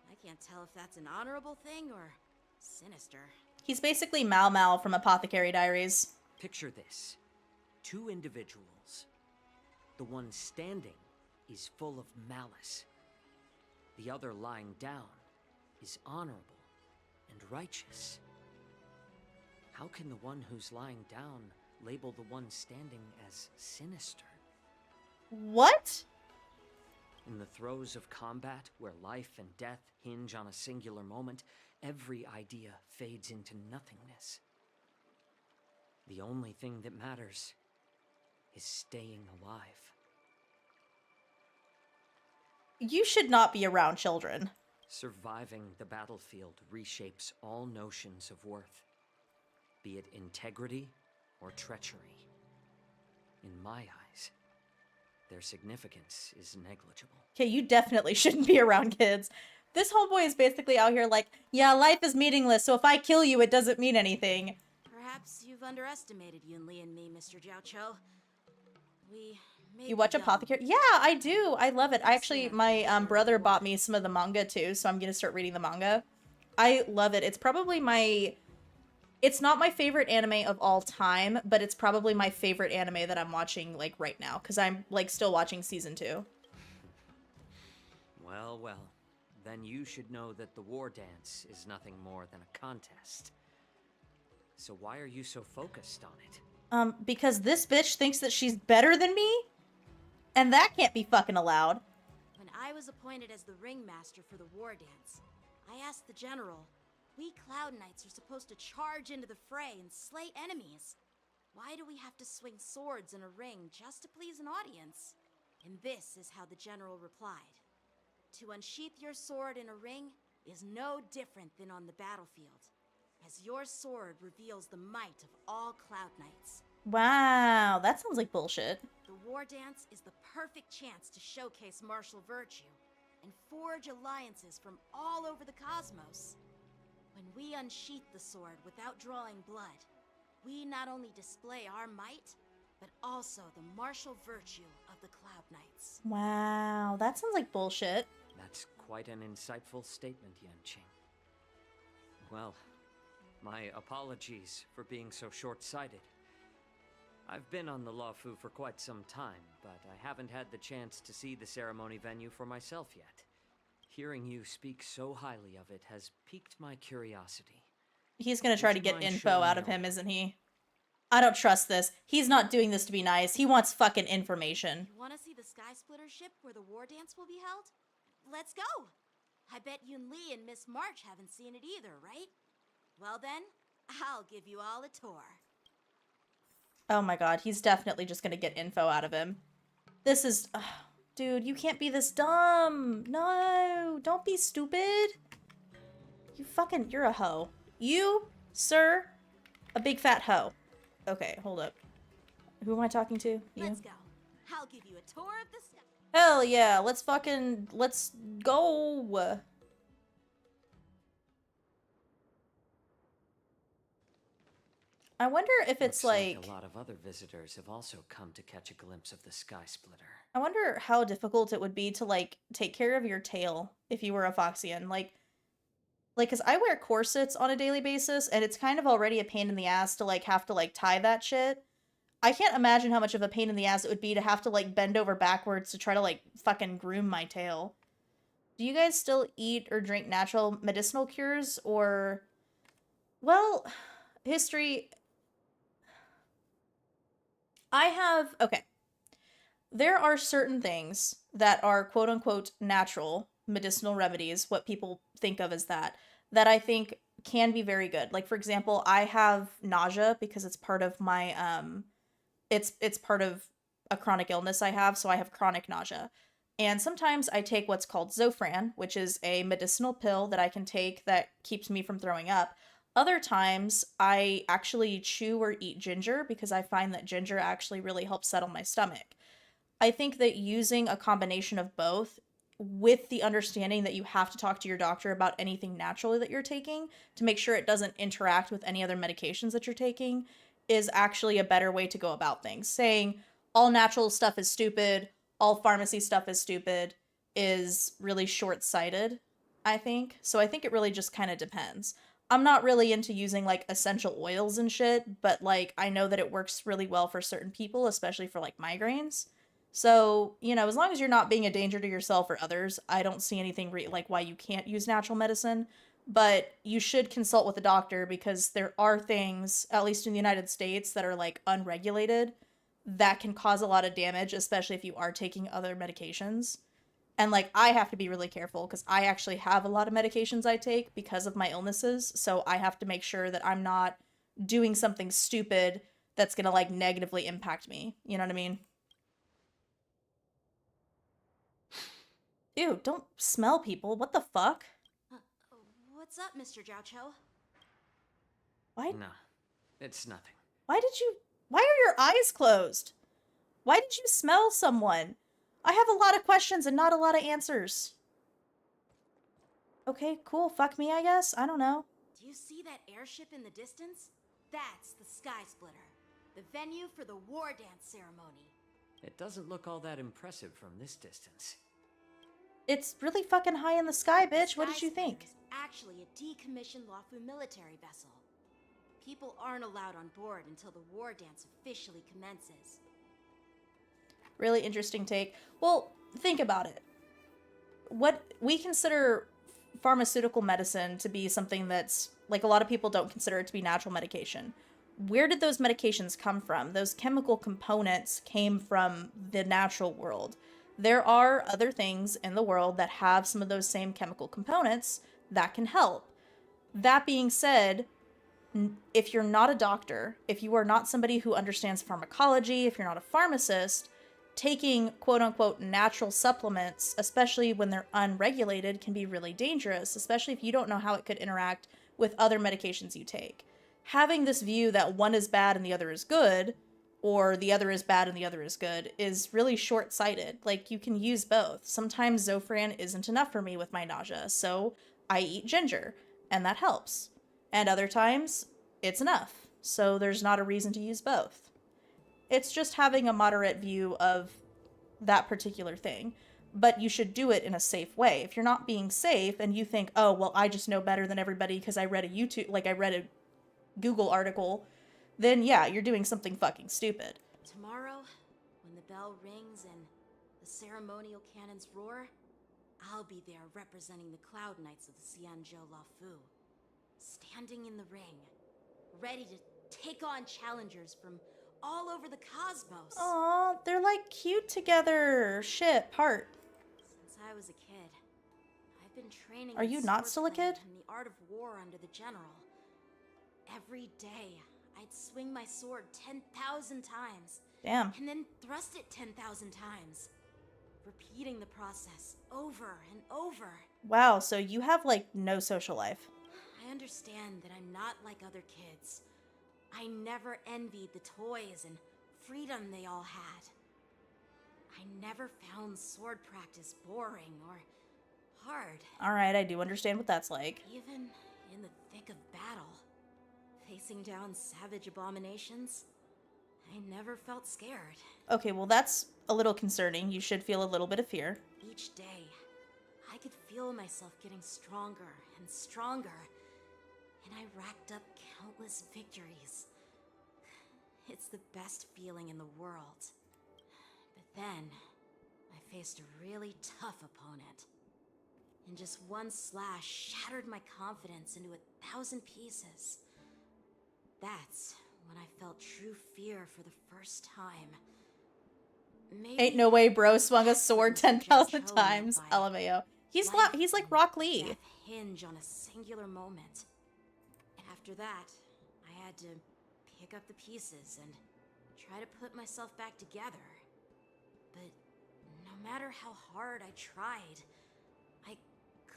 I can't tell if that's an honorable thing or sinister. He's basically Mal Mal from Apothecary Diaries. Picture this. 2 individuals. The one standing is full of malice. The other lying down is honorable and righteous. How can the one who's lying down label the one standing as sinister? What? In the throes of combat, where life and death hinge on a singular moment, every idea fades into nothingness. The only thing that matters is staying alive. You should not be around children. Surviving the battlefield reshapes all notions of worth, be it integrity or treachery. In my eyes, their significance is negligible. Okay, you definitely shouldn't be around kids. This homeboy is basically out here like, yeah, life is meaningless, so if I kill you, it doesn't mean anything. Perhaps you've underestimated Yunli and me, Mr. Jiao Cho. We may You be watch dumb, Apothecary? Yeah, I do. I love it. I I've actually, seen our my future brother before. bought me some of the manga too, so I'm gonna start reading the manga. I love it. It's probably my, it's not my favorite anime of all time, but it's probably my favorite anime that I'm watching like right now, because I'm like still watching season 2. Well, well. Then you should know that the war dance is nothing more than a contest. So why are you so focused on it? Because this bitch thinks that she's better than me? And that can't be fucking allowed. When I was appointed as the ringmaster for the war dance, I asked the general, we Cloud Knights are supposed to charge into the fray and slay enemies. Why do we have to swing swords in a ring just to please an audience? And this is how the general replied. To unsheath your sword in a ring is no different than on the battlefield, as your sword reveals the might of all Cloud Knights. Wow, that sounds like bullshit. The war dance is the perfect chance to showcase martial virtue and forge alliances from all over the cosmos. When we unsheath the sword without drawing blood, we not only display our might, but also the martial virtue of the Cloud Knights. Wow, that sounds like bullshit. That's quite an insightful statement, Yanqing. Well, my apologies for being so short-sighted. I've been on the Luofu for quite some time, but I haven't had the chance to see the ceremony venue for myself yet. Hearing you speak so highly of it has piqued my curiosity. He's gonna try Would to you get mind info showing out me of him, around? isn't he? I don't trust this. He's not doing this to be nice. He wants fucking information. You want to see the Sky Splitter ship where the war dance will be held? Let's go! I bet Yunli and Miss March haven't seen it either, right? Well then, I'll give you all a tour. Oh my god, he's definitely just gonna get info out of him. This is... dude, you can't be this dumb. No, don't be stupid. You fucking... You're a hoe. You, sir, a big fat hoe. Okay, hold up. Who am I talking to? You? Let's go. I'll give you a tour of the sky. Hell yeah, let's fucking... Let's go. I wonder if it's Looks like a lot of other visitors have also come to catch a glimpse of the Sky Splitter. I wonder how difficult it would be to, like, take care of your tail if you were a Foxian. Like, because I wear corsets on a daily basis, and it's kind of already a pain in the ass to, like, have to, like, tie that shit. I can't imagine how much of a pain in the ass it would be to have to, like, bend over backwards to try to, like, fucking groom my tail. Do you guys still eat or drink natural medicinal cures, or... Well, history... I have... Okay. There are certain things that are quote-unquote natural medicinal remedies, what people think of as that I think can be very good. Like, for example, I have nausea because it's part of my, it's part of a chronic illness I have, so I have chronic nausea. And sometimes I take what's called Zofran, which is a medicinal pill that I can take that keeps me from throwing up. Other times, I actually chew or eat ginger because I find that ginger actually really helps settle my stomach. I think that using a combination of both, with the understanding that you have to talk to your doctor about anything naturally that you're taking to make sure it doesn't interact with any other medications that you're taking, is actually a better way to go about things. Saying all natural stuff is stupid, all pharmacy stuff is stupid, is really short-sighted, I think. So I think it really just kind of depends. I'm not really into using, like, essential oils and shit, but, like, I know that it works really well for certain people, especially for, like, migraines. So, you know, as long as you're not being a danger to yourself or others, I don't see anything like why you can't use natural medicine. But you should consult with a doctor because there are things, at least in the United States, that are, like, unregulated that can cause a lot of damage, especially if you are taking other medications. And, like, I have to be really careful because I actually have a lot of medications I take because of my illnesses. So I have to make sure that I'm not doing something stupid that's going to, like, negatively impact me. You know what I mean? Ew, don't smell people. What the fuck? What's up, Mr. Jiaoqiu? Why? No, it's nothing. Why are your eyes closed? Why did you smell someone? I have a lot of questions and not a lot of answers. Okay, cool. Fuck me, I guess. I don't know. Do you see that airship in the distance? That's the Sky Splitter, the venue for the war dance ceremony. It doesn't look all that impressive from this distance. It's really fucking high in the sky, bitch. What did you Skyspeeder think? is actually a decommissioned Lawfu military vessel. People aren't allowed on board until the war dance officially commences. Really interesting take. Well, think about it. What we consider pharmaceutical medicine to be something that's, like, a lot of people don't consider it to be natural medication. Where did those medications come from? Those chemical components came from the natural world. There are other things in the world that have some of those same chemical components that can help. That being said, if you're not a doctor, if you are not somebody who understands pharmacology, if you're not a pharmacist, taking quote unquote natural supplements, especially when they're unregulated, can be really dangerous, especially if you don't know how it could interact with other medications you take. Having this view that one is bad and the other is good, or the other is bad and the other is good, is really short-sighted. Like, you can use both. Sometimes Zofran isn't enough for me with my nausea, so I eat ginger, and that helps. And other times, it's enough, so there's not a reason to use both. It's just having a moderate view of that particular thing. But you should do it in a safe way. If you're not being safe and you think, oh, well, I just know better than everybody because I read a Google article, then yeah, you're doing something fucking stupid. Tomorrow, when the bell rings and the ceremonial cannons roar, I'll be there representing the Cloud Knights of the Xianzhou Lafu, standing in the ring, ready to take on challengers from all over the cosmos. Aw, they're like cute together. Shit, heart. Since I was a kid, I've been training. Are you not still a kid? In the art of war under the general. Every day, I'd swing my sword 10,000 times. Damn. And then thrust it 10,000 times. Repeating the process over and over. Wow, so you have like no social life. I understand that I'm not like other kids. I never envied the toys and freedom they all had. I never found sword practice boring or hard. Alright, I do understand what that's like. Even in the thick of battle, facing down savage abominations, I never felt scared. Okay, well that's a little concerning. You should feel a little bit of fear. Each day, I could feel myself getting stronger and stronger, and I racked up countless victories. It's the best feeling in the world. But then, I faced a really tough opponent. And just one slash shattered my confidence into 1,000 pieces. That's when I felt true fear for the first time. Maybe Ain't no way bro swung a sword 10,000 Joe times. by LMAO. He's life like Rock Lee. and death hinge on a singular moment. After that, I had to pick up the pieces and try to put myself back together. But no matter how hard I tried, I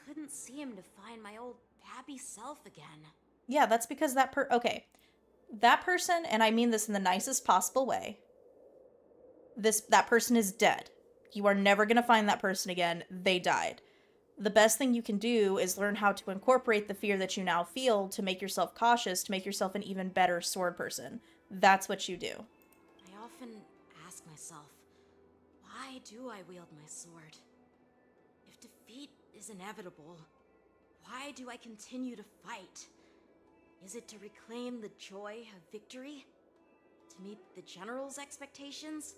couldn't seem to find my old happy self again. Yeah, that's because okay. That person, and I mean this in the nicest possible way, that person is dead. You are never going to find that person again. They died. The best thing you can do is learn how to incorporate the fear that you now feel to make yourself cautious, to make yourself an even better sword person. That's what you do. I often ask myself, why do I wield my sword? If defeat is inevitable, why do I continue to fight? Is it to reclaim the joy of victory? To meet the general's expectations?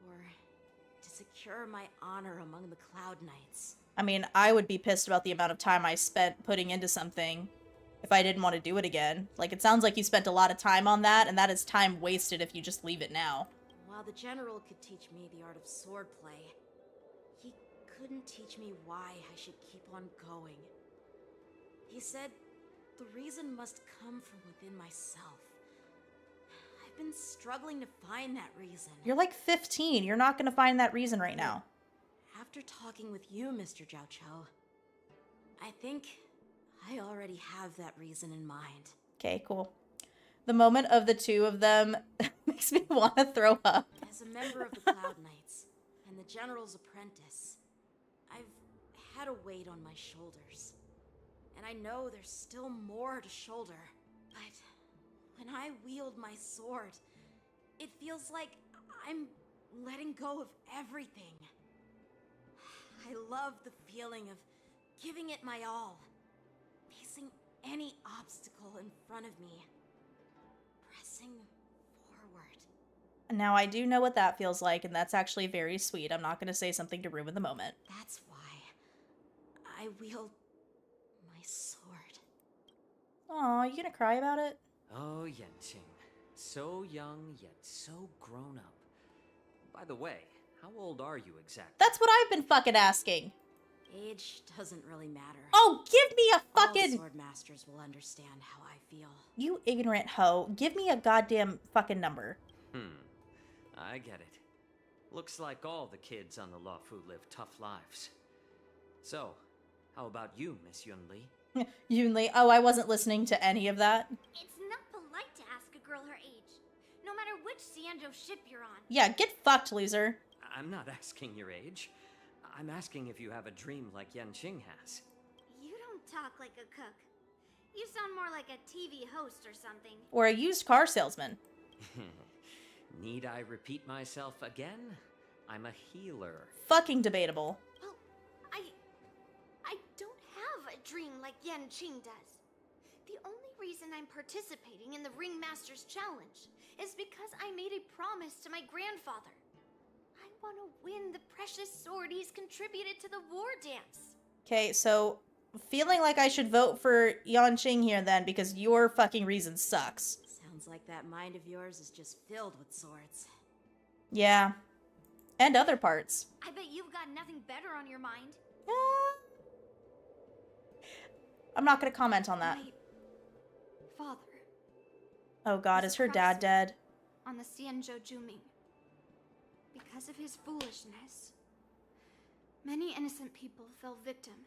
Or to secure my honor among the Cloud Knights? I mean, I would be pissed about the amount of time I spent putting into something if I didn't want to do it again. Like, it sounds like you spent a lot of time on that, and that is time wasted if you just leave it now. While the general could teach me the art of swordplay, he couldn't teach me why I should keep on going. He said the reason must come from within myself. I've been struggling to find that reason. You're like 15. You're not going to find that reason right now. After talking with you, Mr. Jiao Cho, I think I already have that reason in mind. Okay, cool. The moment of the two of them makes me want to throw up. As a member of the Cloud Knights and the General's apprentice, I've had a weight on my shoulders. And I know there's still more to shoulder. But when I wield my sword, it feels like I'm letting go of everything. I love the feeling of giving it my all, facing any obstacle in front of me, pressing forward. Now, I do know what that feels like, and that's actually very sweet. I'm not going to say something to ruin the moment. That's why I wield my sword. Aw, you gonna cry about it? Oh, Yanqing. So young, yet so grown up. By the way, how old are you exactly? That's what I've been fucking asking. Age doesn't really matter. Oh, give me a fucking... All sword masters will understand how I feel. You ignorant hoe. Give me a goddamn fucking number. I get it. Looks like all the kids on the Luofu live tough lives. So, how about you, Miss Yunli? Yunli. Oh, I wasn't listening to any of that. It's not polite to ask a girl her age, no matter which Xianzhou ship you're on. Yeah, get fucked, loser. I'm not asking your age. I'm asking if you have a dream like Yanqing has. You don't talk like a cook. You sound more like a TV host or something. Or a used car salesman. Need I repeat myself again? I'm a healer. Fucking debatable. Well, I don't have a dream like Yanqing does. The only reason I'm participating in the Ringmaster's Challenge is because I made a promise to my grandfather. I want to win the precious sword he's contributed to the war dance. Okay, so feeling like I should vote for Yanqing here then because your fucking reason sucks. Sounds like that mind of yours is just filled with swords. Yeah. And other parts. I bet you've got nothing better on your mind. I'm not gonna comment on that. My father. Oh god, is her dad dead? On the Xianzhou Juming. Because of his foolishness, many innocent people fell victim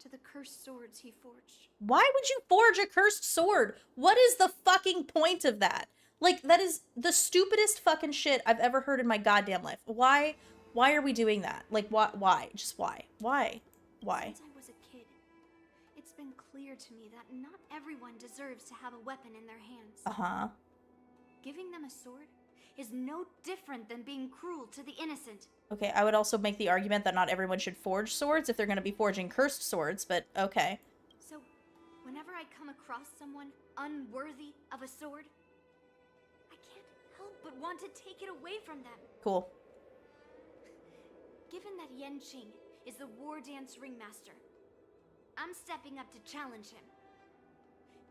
to the cursed swords he forged. Why would you forge a cursed sword? What is the fucking point of that? Like, that is the stupidest fucking shit I've ever heard in my goddamn life. Why are we doing that? Like, why? Just why? Why? Since I was a kid, it's been clear to me that not everyone deserves to have a weapon in their hands. Uh-huh. Giving them a sword is no different than being cruel to the innocent. Okay, I would also make the argument that not everyone should forge swords if they're going to be forging cursed swords, but okay. So, whenever I come across someone unworthy of a sword, I can't help but want to take it away from them. Cool. Given that Yanqing is the War Dance Ringmaster, I'm stepping up to challenge him.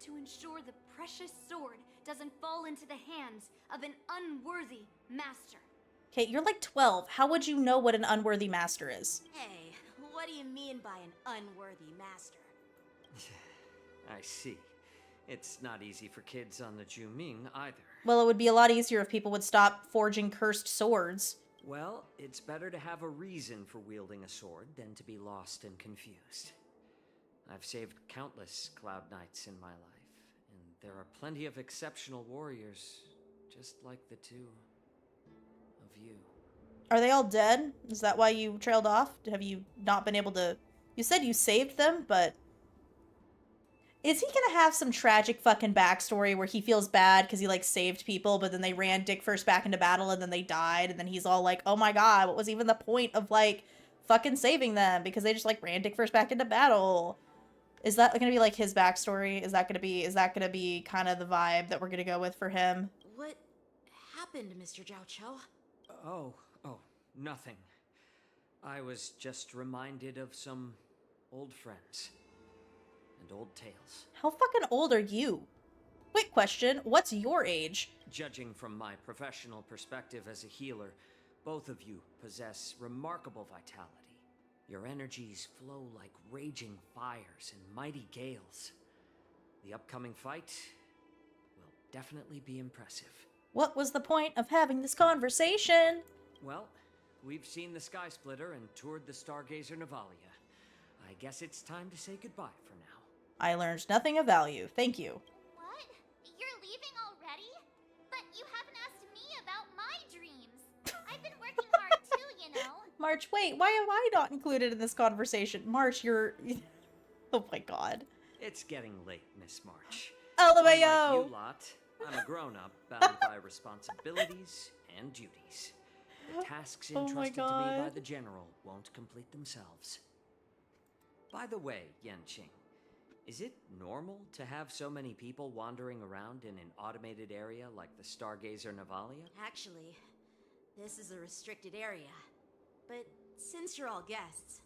To ensure the precious sword doesn't fall into the hands of an unworthy master. Okay, you're like 12. How would you know what an unworthy master is? Hey, what do you mean by an unworthy master? I see. It's not easy for kids on the Juming either. Well, it would be a lot easier if people would stop forging cursed swords. Well, it's better to have a reason for wielding a sword than to be lost and confused. I've saved countless Cloud Knights in my life, and there are plenty of exceptional warriors, just like the two of you. Are they all dead? Is that why you trailed off? Have you not been able to... You said you saved them, but... Is he gonna have some tragic fucking backstory where he feels bad because he, like, saved people, but then they ran dick first back into battle and then they died, and then he's all like, oh my god, what was even the point of, like, fucking saving them? Because they just, like, ran dick first back into battle. Is that gonna be, like, his backstory? Is that gonna be kind of the vibe that we're gonna go with for him? What happened, Mr. Zhao Cho? Oh, nothing. I was just reminded of some old friends and old tales. How fucking old are you? Quick question, what's your age? Judging from my professional perspective as a healer, both of you possess remarkable vitality. Your energies flow like raging fires and mighty gales. The upcoming fight will definitely be impressive. What was the point of having this conversation? Well, we've seen the Sky Splitter and toured the Stargazer Navalia. I guess it's time to say goodbye for now. I learned nothing of value. Thank you. What? You're leaving already? But you haven't asked me about my dreams. I've been working hard too, you know. March, wait, why am I not included in this conversation? March, you're... Oh my god. It's getting late, Miss March. LMAO! Unlike you lot, I'm a grown-up bound by responsibilities and duties. The tasks Oh my entrusted to me by God. the General won't complete themselves. By the way, Yanqing, is it normal to have so many people wandering around in an automated area like the Stargazer Navalia? Actually, this is a restricted area. But since you're all guests,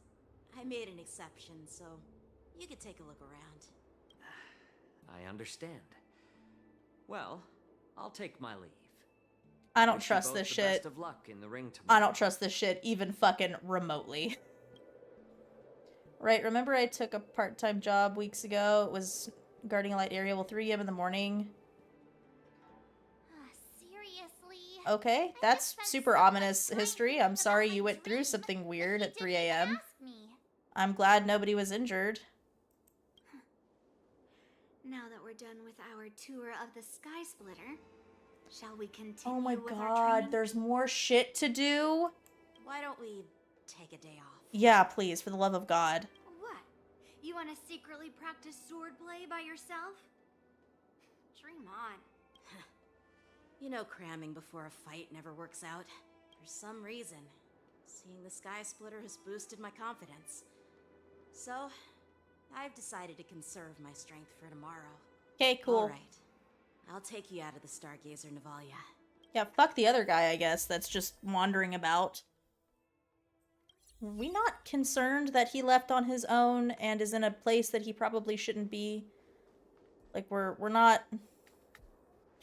I made an exception, so you could take a look around. I understand. Well, I'll take my leave. I don't Wish you trust both this the shit. Best of luck in the ring tomorrow. I don't trust this shit even fucking remotely. Right, remember I took a part-time job weeks ago? It was guarding a light area. Well, 3 a.m. in the morning. Seriously? Okay, I that's just spent super so much ominous time history. thinking I'm sorry about you my went through dream, something but weird you at 3 didn't even a.m. ask me. I'm glad nobody was injured. Now that we're done with our tour of the Sky Splitter, shall we continue Oh my with our god, training? there's more shit to do? Why don't we take a day off? Yeah, please, for the love of God. What? You want to secretly practice swordplay by yourself? Dream on. You know, cramming before a fight never works out. For some reason, seeing the Sky Splitter has boosted my confidence. So, I've decided to conserve my strength for tomorrow. Okay, cool. Alright. I'll take you out of the Stargazer Navalia. Yeah, fuck the other guy, I guess, that's just wandering about. Were we not concerned that he left on his own and is in a place that he probably shouldn't be? Like, we're not... Can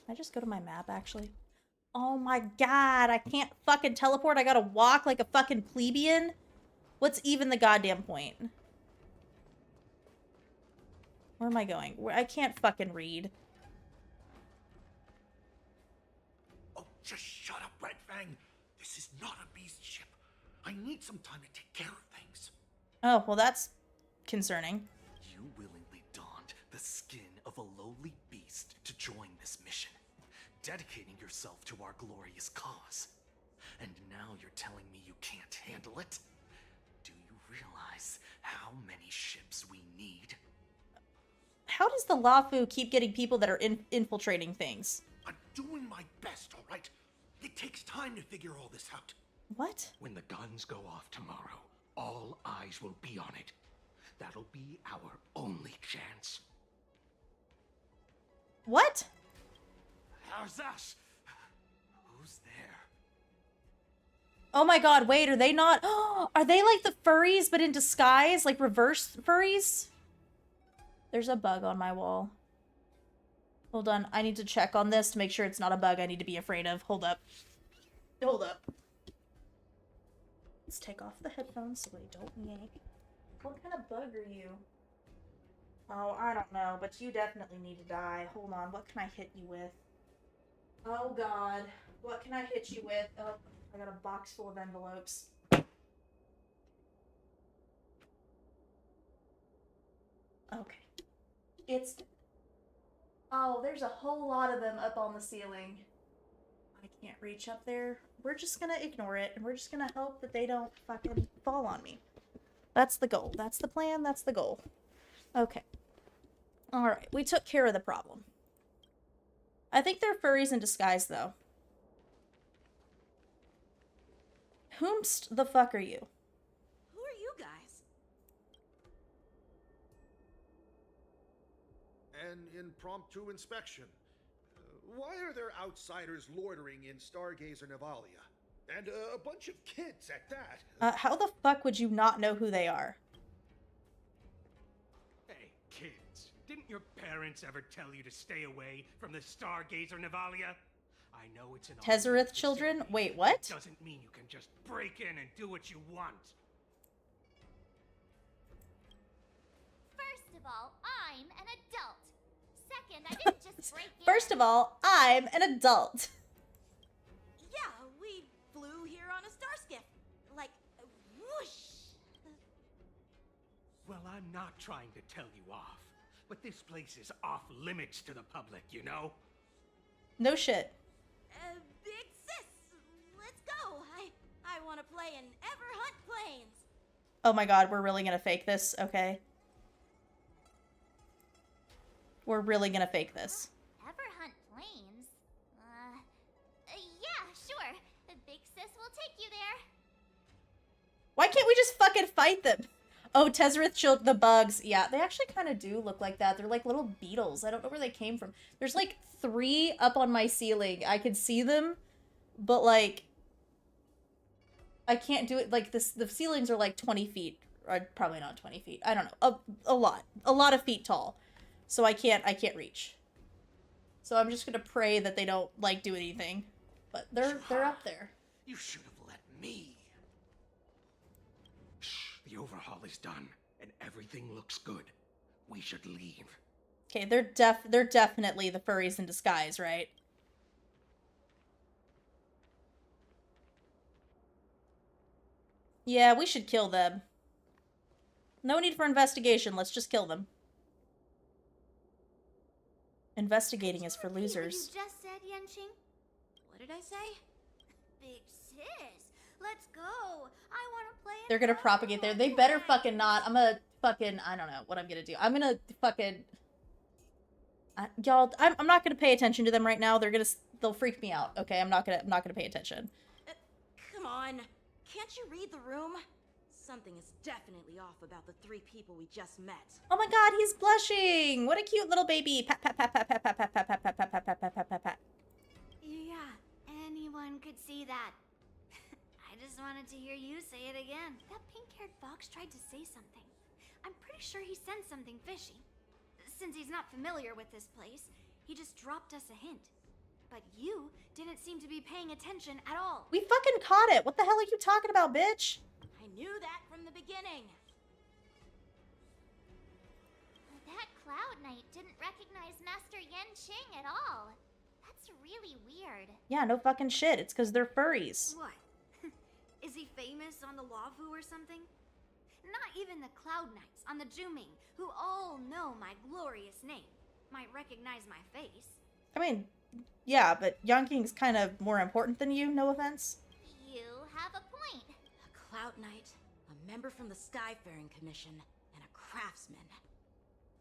I just go to my map, actually? Oh my god, I can't fucking teleport. I gotta walk like a fucking plebeian? What's even the goddamn point? Where am I going? I can't fucking read. Oh, just shut up, Red Fang. This is not a beast ship. I need some time to take care of things. Oh, well that's concerning. You willingly donned the skin of a lowly beast to join this mission, dedicating yourself to our glorious cause. And now you're telling me you can't handle it? Do you realize how many ships we need? How does the Lafu keep getting people that are infiltrating things? I'm doing my best, all right? It takes time to figure all this out. What? When the guns go off tomorrow, all eyes will be on it. That'll be our only chance. What? How's that? Who's there? Oh my god, wait, are they not? Are they like the furries but in disguise? Like reverse furries? There's a bug on my wall. Hold on, I need to check on this to make sure it's not a bug I need to be afraid of. Hold up. Hold up. Let's take off the headphones so they don't yank. What kind of bug are you? Oh, I don't know, but you definitely need to die. Hold on, what can I hit you with? Oh god, what can I hit you with? Oh, I got a box full of envelopes. Okay. It's... Oh, there's a whole lot of them up on the ceiling. I can't reach up there. We're just gonna ignore it, and we're just gonna hope that they don't fucking fall on me. That's the goal. That's the plan. That's the goal. Okay. Alright, we took care of the problem. I think they're furries in disguise, though. Whomst the fuck are you? Who are you guys? An impromptu inspection. Why are there outsiders loitering in Stargazer Navalia? And a bunch of kids at that. How the fuck would you not know who they are? Hey, kids, didn't your parents ever tell you to stay away from the Stargazer Navalia? I know it's an Tezzereth children? facility. Wait, what? It doesn't mean you can just break in and do what you want. First of all, I'm an adult. Second, I didn't just break in. First of all, I'm an adult. Yeah, we flew here on a star skiff. Like, whoosh. Well, I'm not trying to tell you off, but this place is off limits to the public, you know? No shit. Big sis, let's go. I want to play in Everhunt Plains. Oh my god, we're really gonna fake this, okay? We're really gonna fake this. Everhunt Plains? Yeah, sure. The big sis will take Why can't we just fucking fight them? Oh, Tezzereth showed the bugs. Yeah, they actually kind of do look like that. They're like little beetles. I don't know where they came from. There's like 3 up on my ceiling. I can see them, but like I can't do it. Like this, the ceilings are like 20 feet, or probably not 20 feet. I don't know, a lot of feet tall. So I can't reach. So I'm just gonna pray that they don't like do anything. But they're up there. You should have let me. Shh, the overhaul is done, and everything looks good. We should leave. Okay, they're definitely the furries in disguise, right? Yeah, we should kill them. No need for investigation, let's just kill them. Investigating is for losers. What you just said, Yanqing? What did I say? Big sis, let's go. I want to play. They're gonna propagate there. They better fucking not. I'm gonna fucking, I don't know what I'm gonna do. I'm gonna fucking, y'all. I'm not gonna pay attention to them right now. They'll freak me out. Okay, I'm not gonna pay attention. Come on. Can't you read the room? Something is definitely off about the 3 people we just met. Oh my god, he's blushing. What a cute little baby. Pat pat pat pat pat pat pat pat pat pat pat pat pat pat pat pat. Yeah, anyone could see that. I just wanted to hear you say it again. That pink-haired fox tried to say something. I'm pretty sure he sensed something fishy. Since he's not familiar with this place, he just dropped us a hint. But you didn't seem to be paying attention at all. We fucking caught it. What the hell are you talking about, bitch? I knew that from the beginning. That Cloud Knight didn't recognize Master Yanqing at all. That's really weird. Yeah, no fucking shit. It's because they're furries. What? Is he famous on the Lavu or something? Not even the Cloud Knights on the Juming, who all know my glorious name, might recognize my face. I mean, yeah, but Yanqing's kind of more important than you, no offense. You have a point. A Cloud Knight, a member from the Skyfaring Commission, and a craftsman.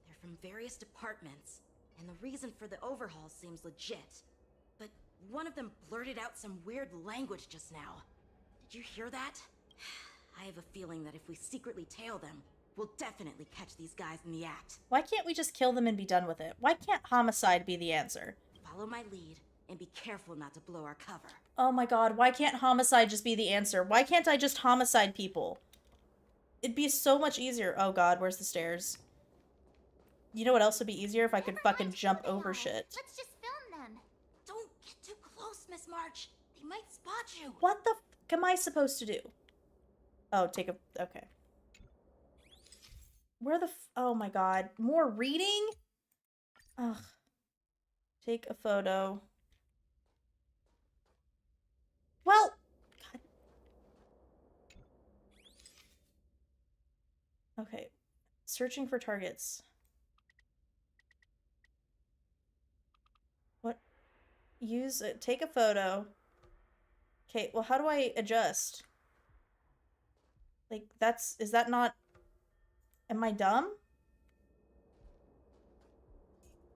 They're from various departments, and the reason for the overhaul seems legit. But one of them blurted out some weird language just now. Did you hear that? I have a feeling that if we secretly tail them, we'll definitely catch these guys in the act. Why can't we just kill them and be done with it? Why can't homicide be the answer? Follow my lead, and be careful not to blow our cover. Oh my god, why can't homicide just be the answer? Why can't I just homicide people? It'd be so much easier. Oh god, where's the stairs? You know what else would be easier? If I could fucking jump over shit. Let's just film them. Don't get too close, Miss March. They might spot you. What the f am I supposed to do? Oh, take a... okay. Where the f... oh my god. More reading? Ugh. Take a photo. Well... God. Okay. Searching for targets. What? Use it. Take a photo. Okay, well, how do I adjust? Like, that's... is that not... am I dumb?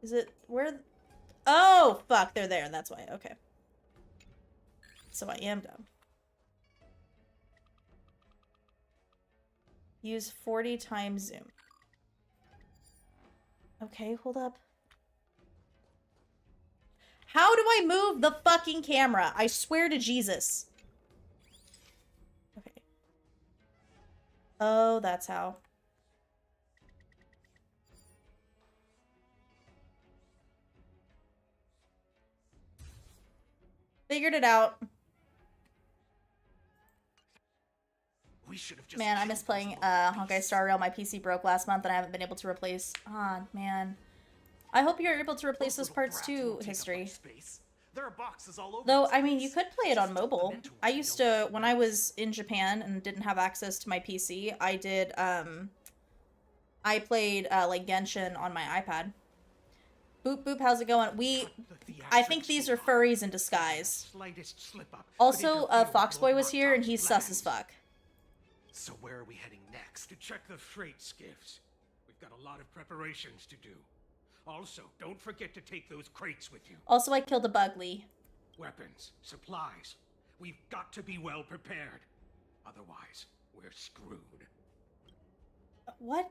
Is it... where... oh, fuck, they're there. That's why. Okay. So I am dumb. Use 40 times zoom. Okay, hold up. How do I move the fucking camera? I swear to Jesus. Okay. Oh, that's how. Figured it out. We should have just Man, I miss playing Honkai Star Rail. My PC broke last month and I haven't been able to replace. Ah, man. I hope you're able to replace those parts too, History. There are boxes all over. Though, I mean, you could play it on mobile. I used to, when I was in Japan and didn't have access to my PC, I did, I played, like, Genshin on my iPad. Boop, boop, how's it going? I think these are furries in disguise. Also, Foxboy was here and he's sus as fuck. So where are we heading next? To check the freight skiffs. We've got a lot of preparations to do. Also, don't forget to take those crates with you. Also, I killed a Bugly. Weapons, supplies. We've got to be well prepared. Otherwise, we're screwed. What?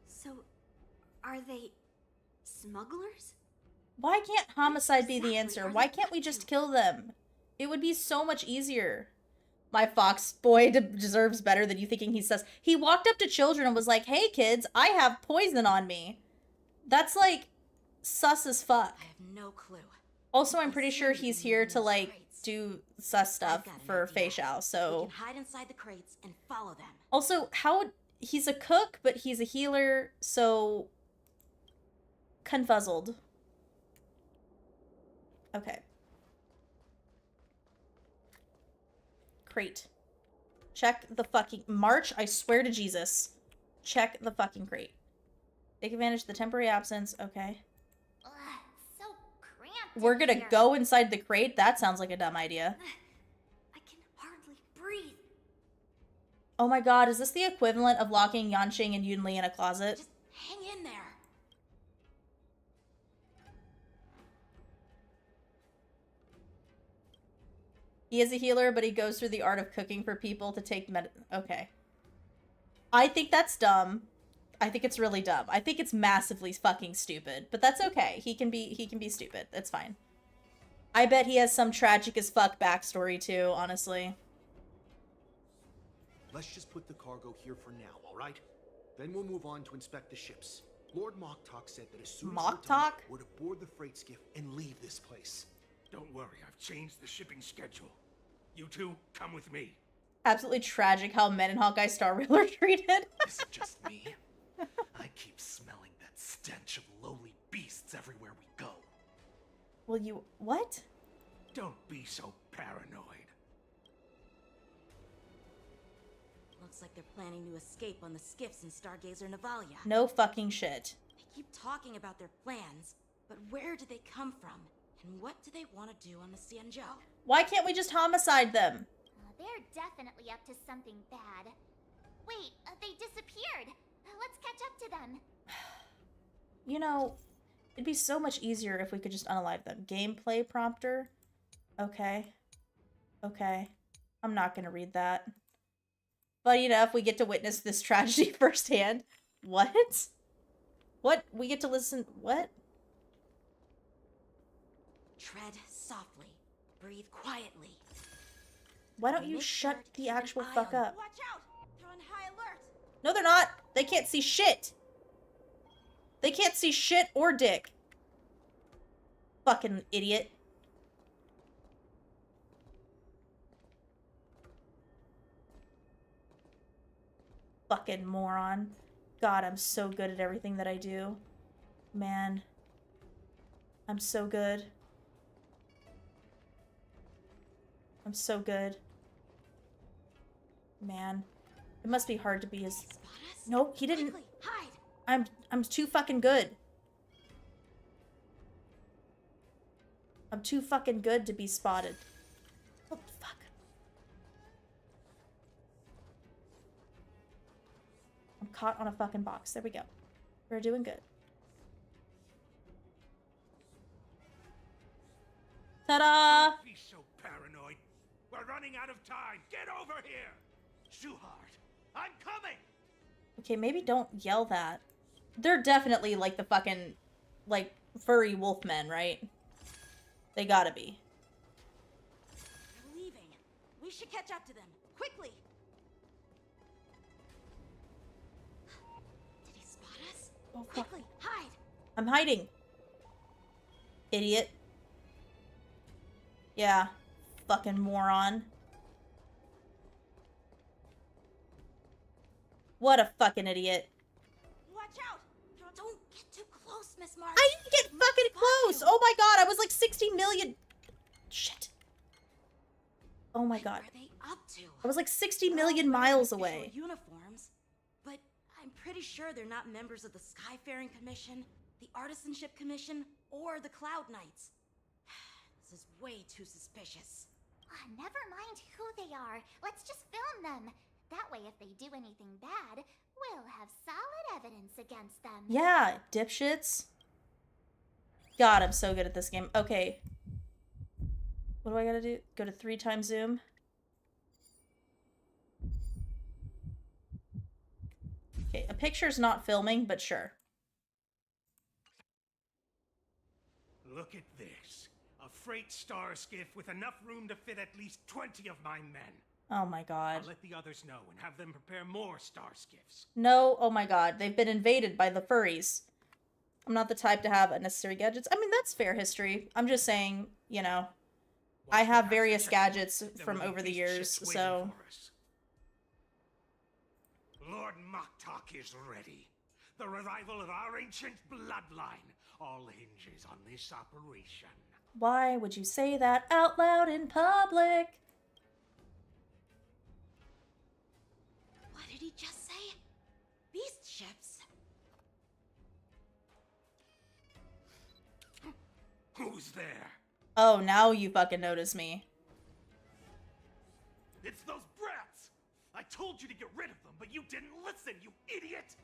So, are they smugglers? Why can't homicide be the answer? Why can't we just kill them? It would be so much easier. My fox boy deserves better than you thinking he says. He walked up to children and was like, hey kids, I have poison on me. That's like sus as fuck. I have no clue. Also, I'm pretty sure he's here to like do sus stuff for Fei Xiao, We so. can hide inside the crates and follow them. Also, how he's a cook, but he's a healer, so confuzzled. Okay. Crate. Check the fucking March, I swear to Jesus. Check the fucking crate. Take advantage of the temporary absence. Okay. Ugh, so cramped. We're in gonna here. go inside the crate? That sounds like a dumb idea. I can hardly breathe. Oh my god, is this the equivalent of locking Yanqing and Yunli in a closet? Just hang in there. He is a healer, but he goes through the art of cooking for people to take Okay. I think that's dumb. I think it's really dumb. I think it's massively fucking stupid, but that's okay. He can be stupid. That's fine. I bet he has some tragic as fuck backstory too, honestly. Let's just put the cargo here for now, all right? Then we'll move on to inspect the ships. Lord Moktok said that as soon as we're done, Moktok? we're to board the freight skiff and leave this place. Don't worry, I've changed the shipping schedule. You two, come with me. Absolutely tragic how Men in Hawkeye Star Wheeler treated. Is it just me? I keep smelling that stench of lowly beasts everywhere we go. Will you... What? Don't be so paranoid. Looks like they're planning to escape on the skiffs in Stargazer Navalia. No fucking shit. They keep talking about their plans, but where do they come from? And what do they want to do on the Xianzhou? Why can't we just homicide them? They're definitely up to something bad. Wait, they disappeared. Let's catch up to them. You know, it'd be so much easier if we could just unalive them. Gameplay prompter? Okay. Okay. I'm not gonna read that. Funny enough, we get to witness this tragedy firsthand. What? What? We get to listen... What? Tread softly. Breathe quietly. Why don't you Make shut sure to the keep an actual eye fuck on- up? Watch out! They're on high alert! No, they're not! They can't see shit! They can't see shit or dick. Fucking idiot. Fucking moron. God, I'm so good at everything that I do. Man. I'm so good. I'm so good. Man. It must be hard to be as... Spot us? Nope, he didn't. Quickly, hide! I'm too fucking good. I'm too fucking good to be spotted. Oh, fuck. I'm caught on a fucking box. There we go. We're doing good. Ta-da! Don't be so paranoid. We're running out of time. Get over here! Shuhart, I'm coming! Okay, maybe don't yell that. They're definitely like the fucking, like, furry wolfmen, right? They gotta be. They're leaving. We should catch up to them. Quickly! Did he spot us? Oh, fuck. Quickly, hide! I'm hiding. Idiot. Yeah. Fucking moron. What a fucking idiot. Watch out! Don't get too close, Miss March. I didn't get fucking close! Oh my god, I was like 60 million... Shit. Oh my god. What are they up to? I was like 60 They're million all wearing miles official away. Uniforms, but I'm pretty sure they're not members of the Skyfaring Commission, the Artisanship Commission, or the Cloud Knights. This is way too suspicious. Never mind who they are. Let's just film them. That way, if they do anything bad, we'll have solid evidence against them. Yeah, dipshits. God, I'm so good at this game. Okay. What do I gotta do? Go to 3x zoom? Okay, a picture's not filming, but sure. Look at this. A freight star skiff with enough room to fit at least 20 of my men. Oh my god. I'll let the others know and have them prepare more star skiffs. No, oh my god. They've been invaded by the furries. I'm not the type to have unnecessary gadgets. I mean, that's fair history. I'm just saying, you know, I have various gadgets from over the years, so... Lord Moktok is ready. The revival of our ancient bloodline all hinges on this operation. Why would you say that out loud in public? What did he just say? Beast ships? Who's there? Oh, now you fucking notice me. It's those brats! I told you to get rid of them, but you didn't listen, you idiot!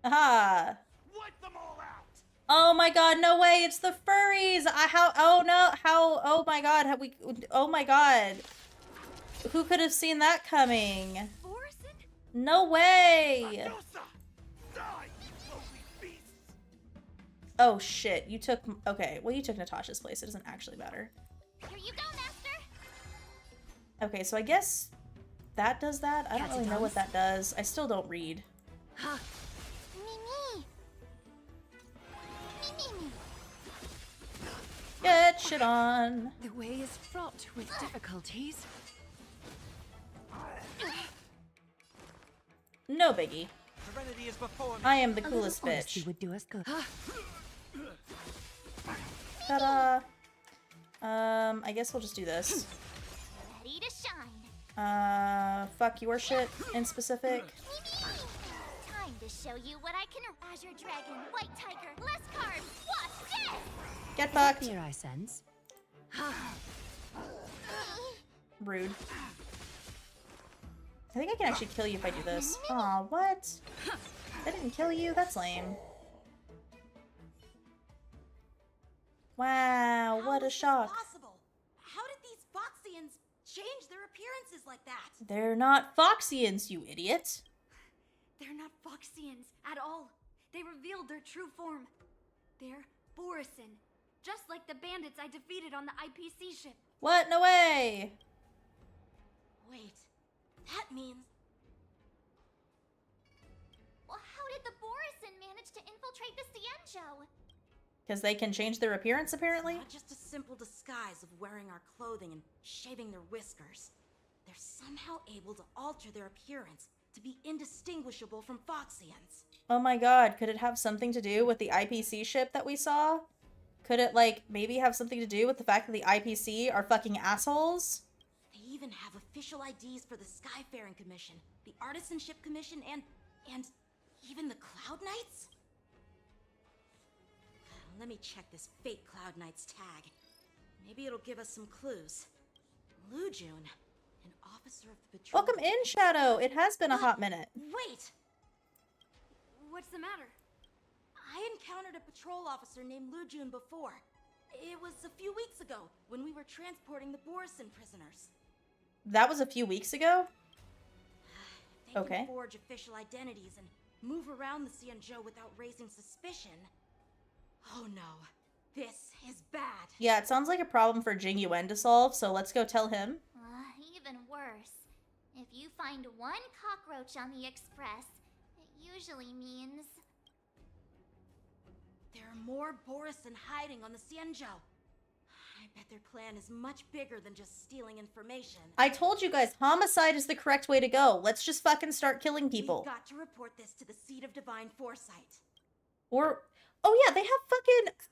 Aha! Wipe them all out! Oh my god, no way, it's the furries! Oh my god, oh my god. Who could have seen that coming? Borison? No way! Adusa! Die, you lowly beasts! Oh shit, you took, okay, well you took Natasha's place, it doesn't actually matter. Here you go, Master. Okay, so I guess that does that? I don't really know what that does. I still don't read. Me. Get shit on. The way is fraught with difficulties. No biggie. Serenity is before me. I am the coolest bitch. Would do us good. Ta-da. I guess we'll just do this. Ready to shine. Fuck your shit in specific. Time to show you what I can. Azure Dragon, White Tiger, less carbs. Watch this. Get fucked. Here I sense. Rude. I think I can actually kill you if I do this. Aw, what? That didn't kill you? That's lame. Wow, what a shock. Possible? How did these Foxians change their appearances like that? They're not Foxians, you idiot. They're not Foxians at all. They revealed their true form. They're Borison, just like the bandits I defeated on the IPC ship. What? No way! Wait, that means... Well, how did the Borison manage to infiltrate the Cienjo? Because they can change their appearance, apparently? Not just a simple disguise of wearing our clothing and shaving their whiskers. They're somehow able to alter their appearance to be indistinguishable from Foxians. Oh my god, could it have something to do with the IPC ship that we saw? Could it, like, maybe have something to do with the fact that the IPC are fucking assholes? They even have official IDs for the Skyfaring Commission, the Artisanship Commission, and even the Cloud Knights? Let me check this fake Cloud Knight's tag. Maybe it'll give us some clues. Lujun, an officer of the patrol... Welcome in, Shadow! It has been a hot minute. Wait! What's the matter? I encountered a patrol officer named Lujun before. It was a few weeks ago, when we were transporting the Borison prisoners. That was a few weeks ago? They Okay. can forge official identities and move around the Cienjo without raising suspicion. Oh no, this is bad. Yeah, it sounds like a problem for Jing Yuan to solve, so let's go tell him. Even worse. If you find one cockroach on the Express, it usually means... There are more Borison hiding on the Cienjo. I bet their plan is much bigger than just stealing information. I told you guys, homicide is the correct way to go. Let's just fucking start killing people. We've got to report this to the Seat of Divine Foresight. Or... Oh yeah, they have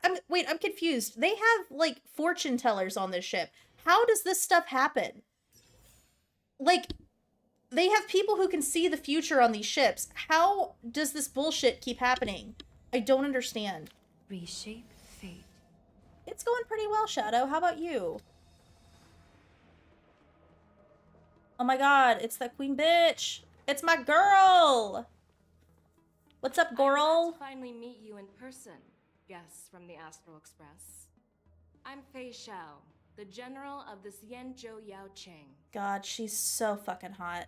fucking... wait, I'm confused. They have, like, fortune tellers on this ship. How does this stuff happen? Like, they have people who can see the future on these ships. How does this bullshit keep happening? I don't understand. Reshape fate. It's going pretty well, Shadow. How about you? Oh my god, it's that queen bitch. It's my girl. What's up, girl? To finally meet you in person, guests from the Astral Express. I'm Fei Xiao, the general of the Cienjo Yanqing. God, she's so fucking hot.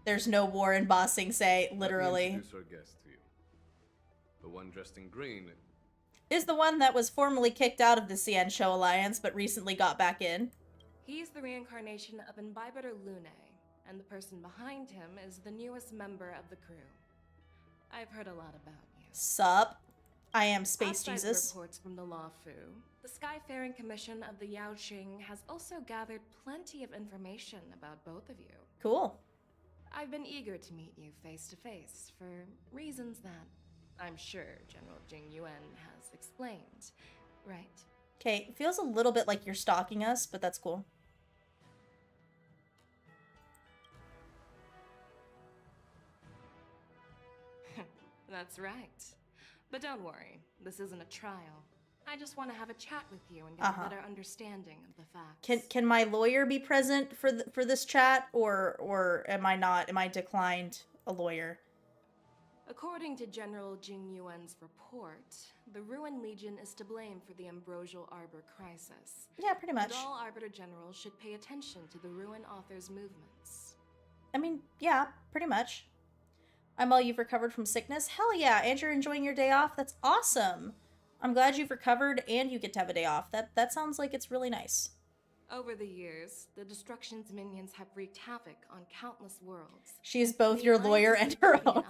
There's no war in Ba Sing Se, Let me literally. introduce our guest to you. The one dressed in green. Is the one that was formerly kicked out of the Cian Show Alliance, but recently got back in. He's the reincarnation of Imbibitor Lune, and the person behind him is the newest member of the crew. I've heard a lot about you. Sup? I am Space Outside Jesus. reports from the Law Fu, the Skyfaring Commission of the Yanqing has also gathered plenty of information about both of you. Cool. I've been eager to meet you face to face for reasons that I'm sure General Jing Yuan has explained, right? Okay, feels a little bit like you're stalking us, but that's cool. That's right. But don't worry, this isn't a trial. I just want to have a chat with you and get a better understanding of the facts. Can my lawyer be present for this chat, or am I not? Am I declined a lawyer? According to General Jing Yuan's report, the Ruin Legion is to blame for the Ambrosial Arbor crisis. Yeah, pretty much. And all Arbiter Generals should pay attention to the Ruin Author's movements. I mean, yeah, pretty much. I'm all you've recovered from sickness. Hell yeah, and you're enjoying your day off? That's awesome. I'm glad you've recovered and you get to have a day off. That sounds like it's really nice. Over the years, the Destruction's minions have wreaked havoc on countless worlds. She is both your lawyer and her own.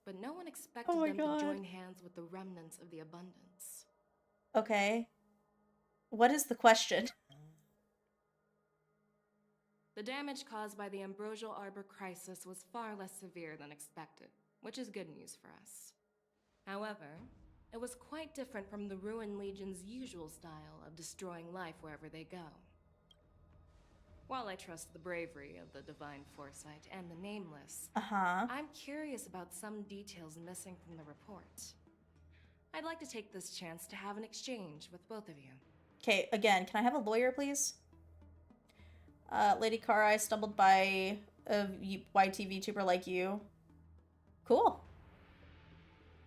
But no one expected them to join hands with the remnants of the Abundance. Okay. What is the question? The damage caused by the Ambrosial Arbor crisis was far less severe than expected, which is good news for us. However, it was quite different from the Ruin Legion's usual style of destroying life wherever they go. While I trust the bravery of the Divine Foresight and the Nameless, I'm curious about some details missing from the report. I'd like to take this chance to have an exchange with both of you. Okay, again, can I have a lawyer, please? Lady Karai stumbled by a YT VTuber like you. Cool.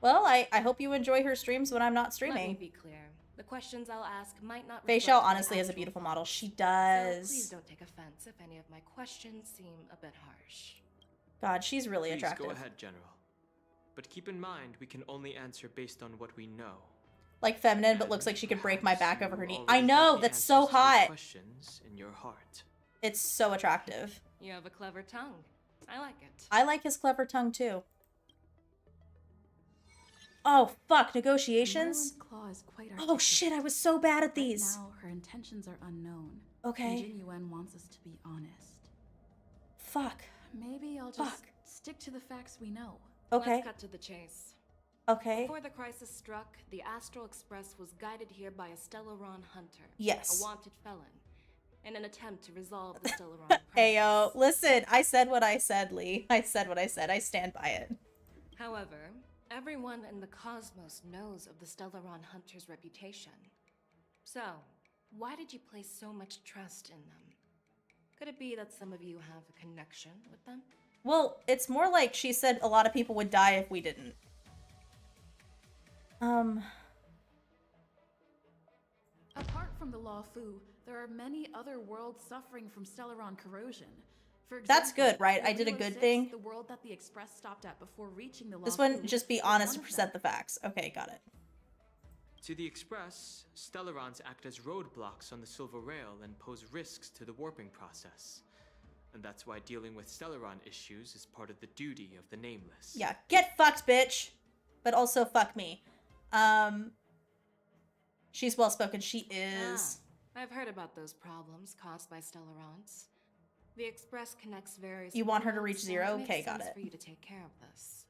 Well, I hope you enjoy her streams when I'm not streaming. Let me be clear. The questions I'll ask might not Fei Xiao honestly has a beautiful model. She does. So please don't take offense if any of my questions seem a bit harsh. God, she's really Please attractive. go ahead, General. But keep in mind, we can only answer based on what we know. Like feminine, but looks like she could break my back over her knee. I know, that's so hot. Questions in your heart. It's so attractive. You have a clever tongue. I like it. I like his clever tongue too. Oh, fuck, negotiations? Claw is quite oh shit, I was so bad at these. Right now, her intentions are unknown. Okay. And Jin Yuan wants us to be honest. Fuck. Maybe I'll just stick to the facts we know. Okay. Let's cut to the chase. Okay. Before the crisis struck, the Astral Express was guided here by a Stellaron hunter. Yes. A wanted felon. In an attempt to resolve the Stellaron crisis. Ayo, listen, I said what I said, Lee. I said what I said. I stand by it. However, everyone in the cosmos knows of the Stellaron hunter's reputation. So, why did you place so much trust in them? Could it be that some of you have a connection with them? Well, it's more like she said a lot of people would die if we didn't. Apart from the Law Fu, there are many other worlds suffering from Stellaron corrosion. For example, that's good, right? I did a good thing. The world that the Express stopped at before reaching the Law This one, Fu just be was honest one and of present them. the facts. Okay, got it. To the Express, Stellarons act as roadblocks on the Silver Rail and pose risks to the warping process. And that's why dealing with Stellaron issues is part of the duty of the Nameless. Yeah, get fucked, bitch! But also fuck me. She's well-spoken. She is. I've heard about those problems caused by Stellarons. The Express connects various... You want her to reach worlds, zero? so it makes Okay, got sense it. for you to take care of this.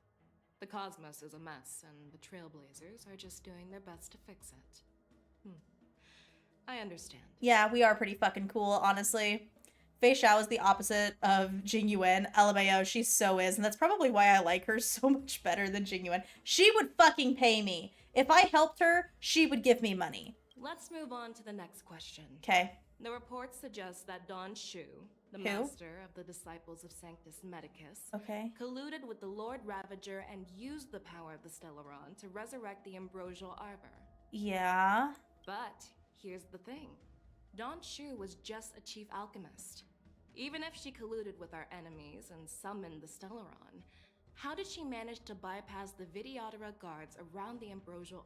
The cosmos is a mess, and the Trailblazers are just doing their best to fix it. I understand. Yeah, we are pretty fucking cool, honestly. Fei Xiao is the opposite of Jing Yuan. LMAO, she so is, and that's probably why I like her so much better than Jing Yuan. She would fucking pay me. If I helped her, she would give me money. Let's move on to the next question. Okay. The reports suggest that Don Shu, the Who? master of the Disciples of Sanctus Medicus, Okay. colluded with the Lord Ravager and used the power of the Stellaron to resurrect the Ambrosial Arbor. Yeah. But here's the thing. Don Shu was just a chief alchemist. Even if she colluded with our enemies and summoned the Stellaron, how did she manage to bypass the Videodora guards around the Ambrosial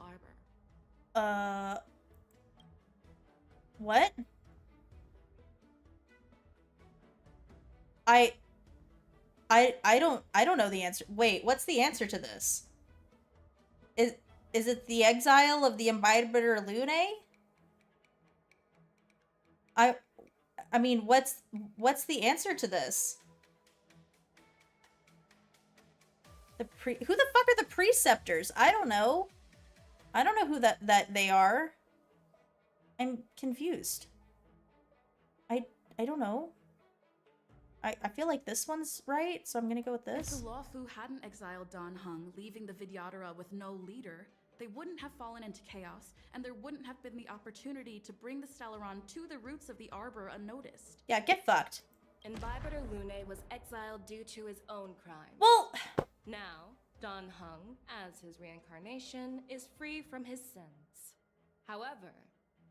Arbor? What? I don't know the answer. Wait, what's the answer to this? Is it the exile of the Imbiter Lune? I mean, what's the answer to this? Who the fuck are the preceptors? I don't know. I don't know who that they are. I'm confused. I don't know. I feel like this one's right, so I'm gonna go with this. If the Lawfu hadn't exiled Dan Heng, leaving the Videodora with no leader, they wouldn't have fallen into chaos, and there wouldn't have been the opportunity to bring the Stellaron to the roots of the Arbor unnoticed. Yeah, get fucked. Imbiter Lune was exiled due to his own crimes. Well, now, Dan Heng, as his reincarnation, is free from his sins. However,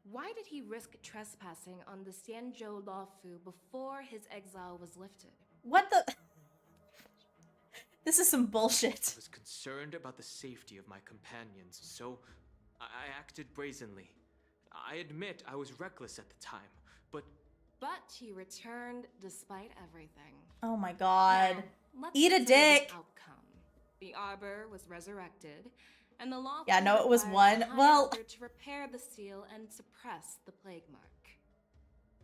why did he risk trespassing on the Xianzhou Lawfu before his exile was lifted? what the? This is some bullshit. I was concerned about the safety of my companions, so I acted brazenly. I admit I was reckless at the time, but he returned despite everything. Oh my god. Now, let's Eat a consider the dick. outcome. The Arbor was resurrected, and the Lawfu Yeah, no, it was required one. a high Well, elder to repair the seal and suppress the plague mark.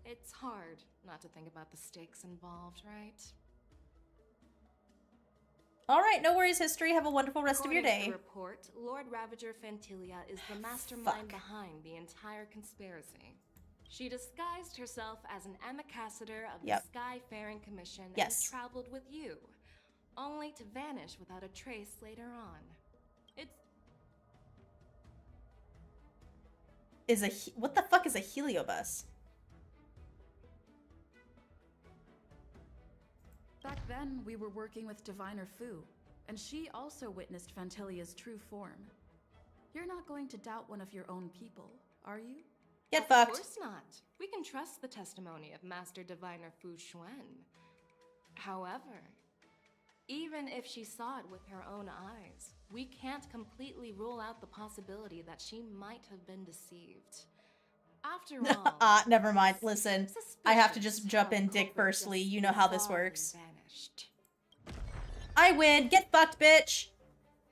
It's hard not to think about the stakes involved, right? all right, no worries, history. Have a wonderful rest of your According to day. the report, Lord Ravager Fantilia is the mastermind Fuck. behind the entire conspiracy. She disguised herself as an ambassador of Yep. the Skyfaring Commission Yes. and traveled with you, only to vanish without a trace later on. What the fuck is a heliobus? Back then, we were working with Diviner Fu, and she also witnessed Fantilia's true form. You're not going to doubt one of your own people, are you? Get Of fucked. course not. We can trust the testimony of Master Diviner Fu Xuan. However, even if she saw it with her own eyes, we can't completely rule out the possibility that she might have been deceived. After all, Never mind. Listen, I have to just jump in dick culprit firstly. just You know how this bizarrely works. vanished. I win. Get fucked, bitch.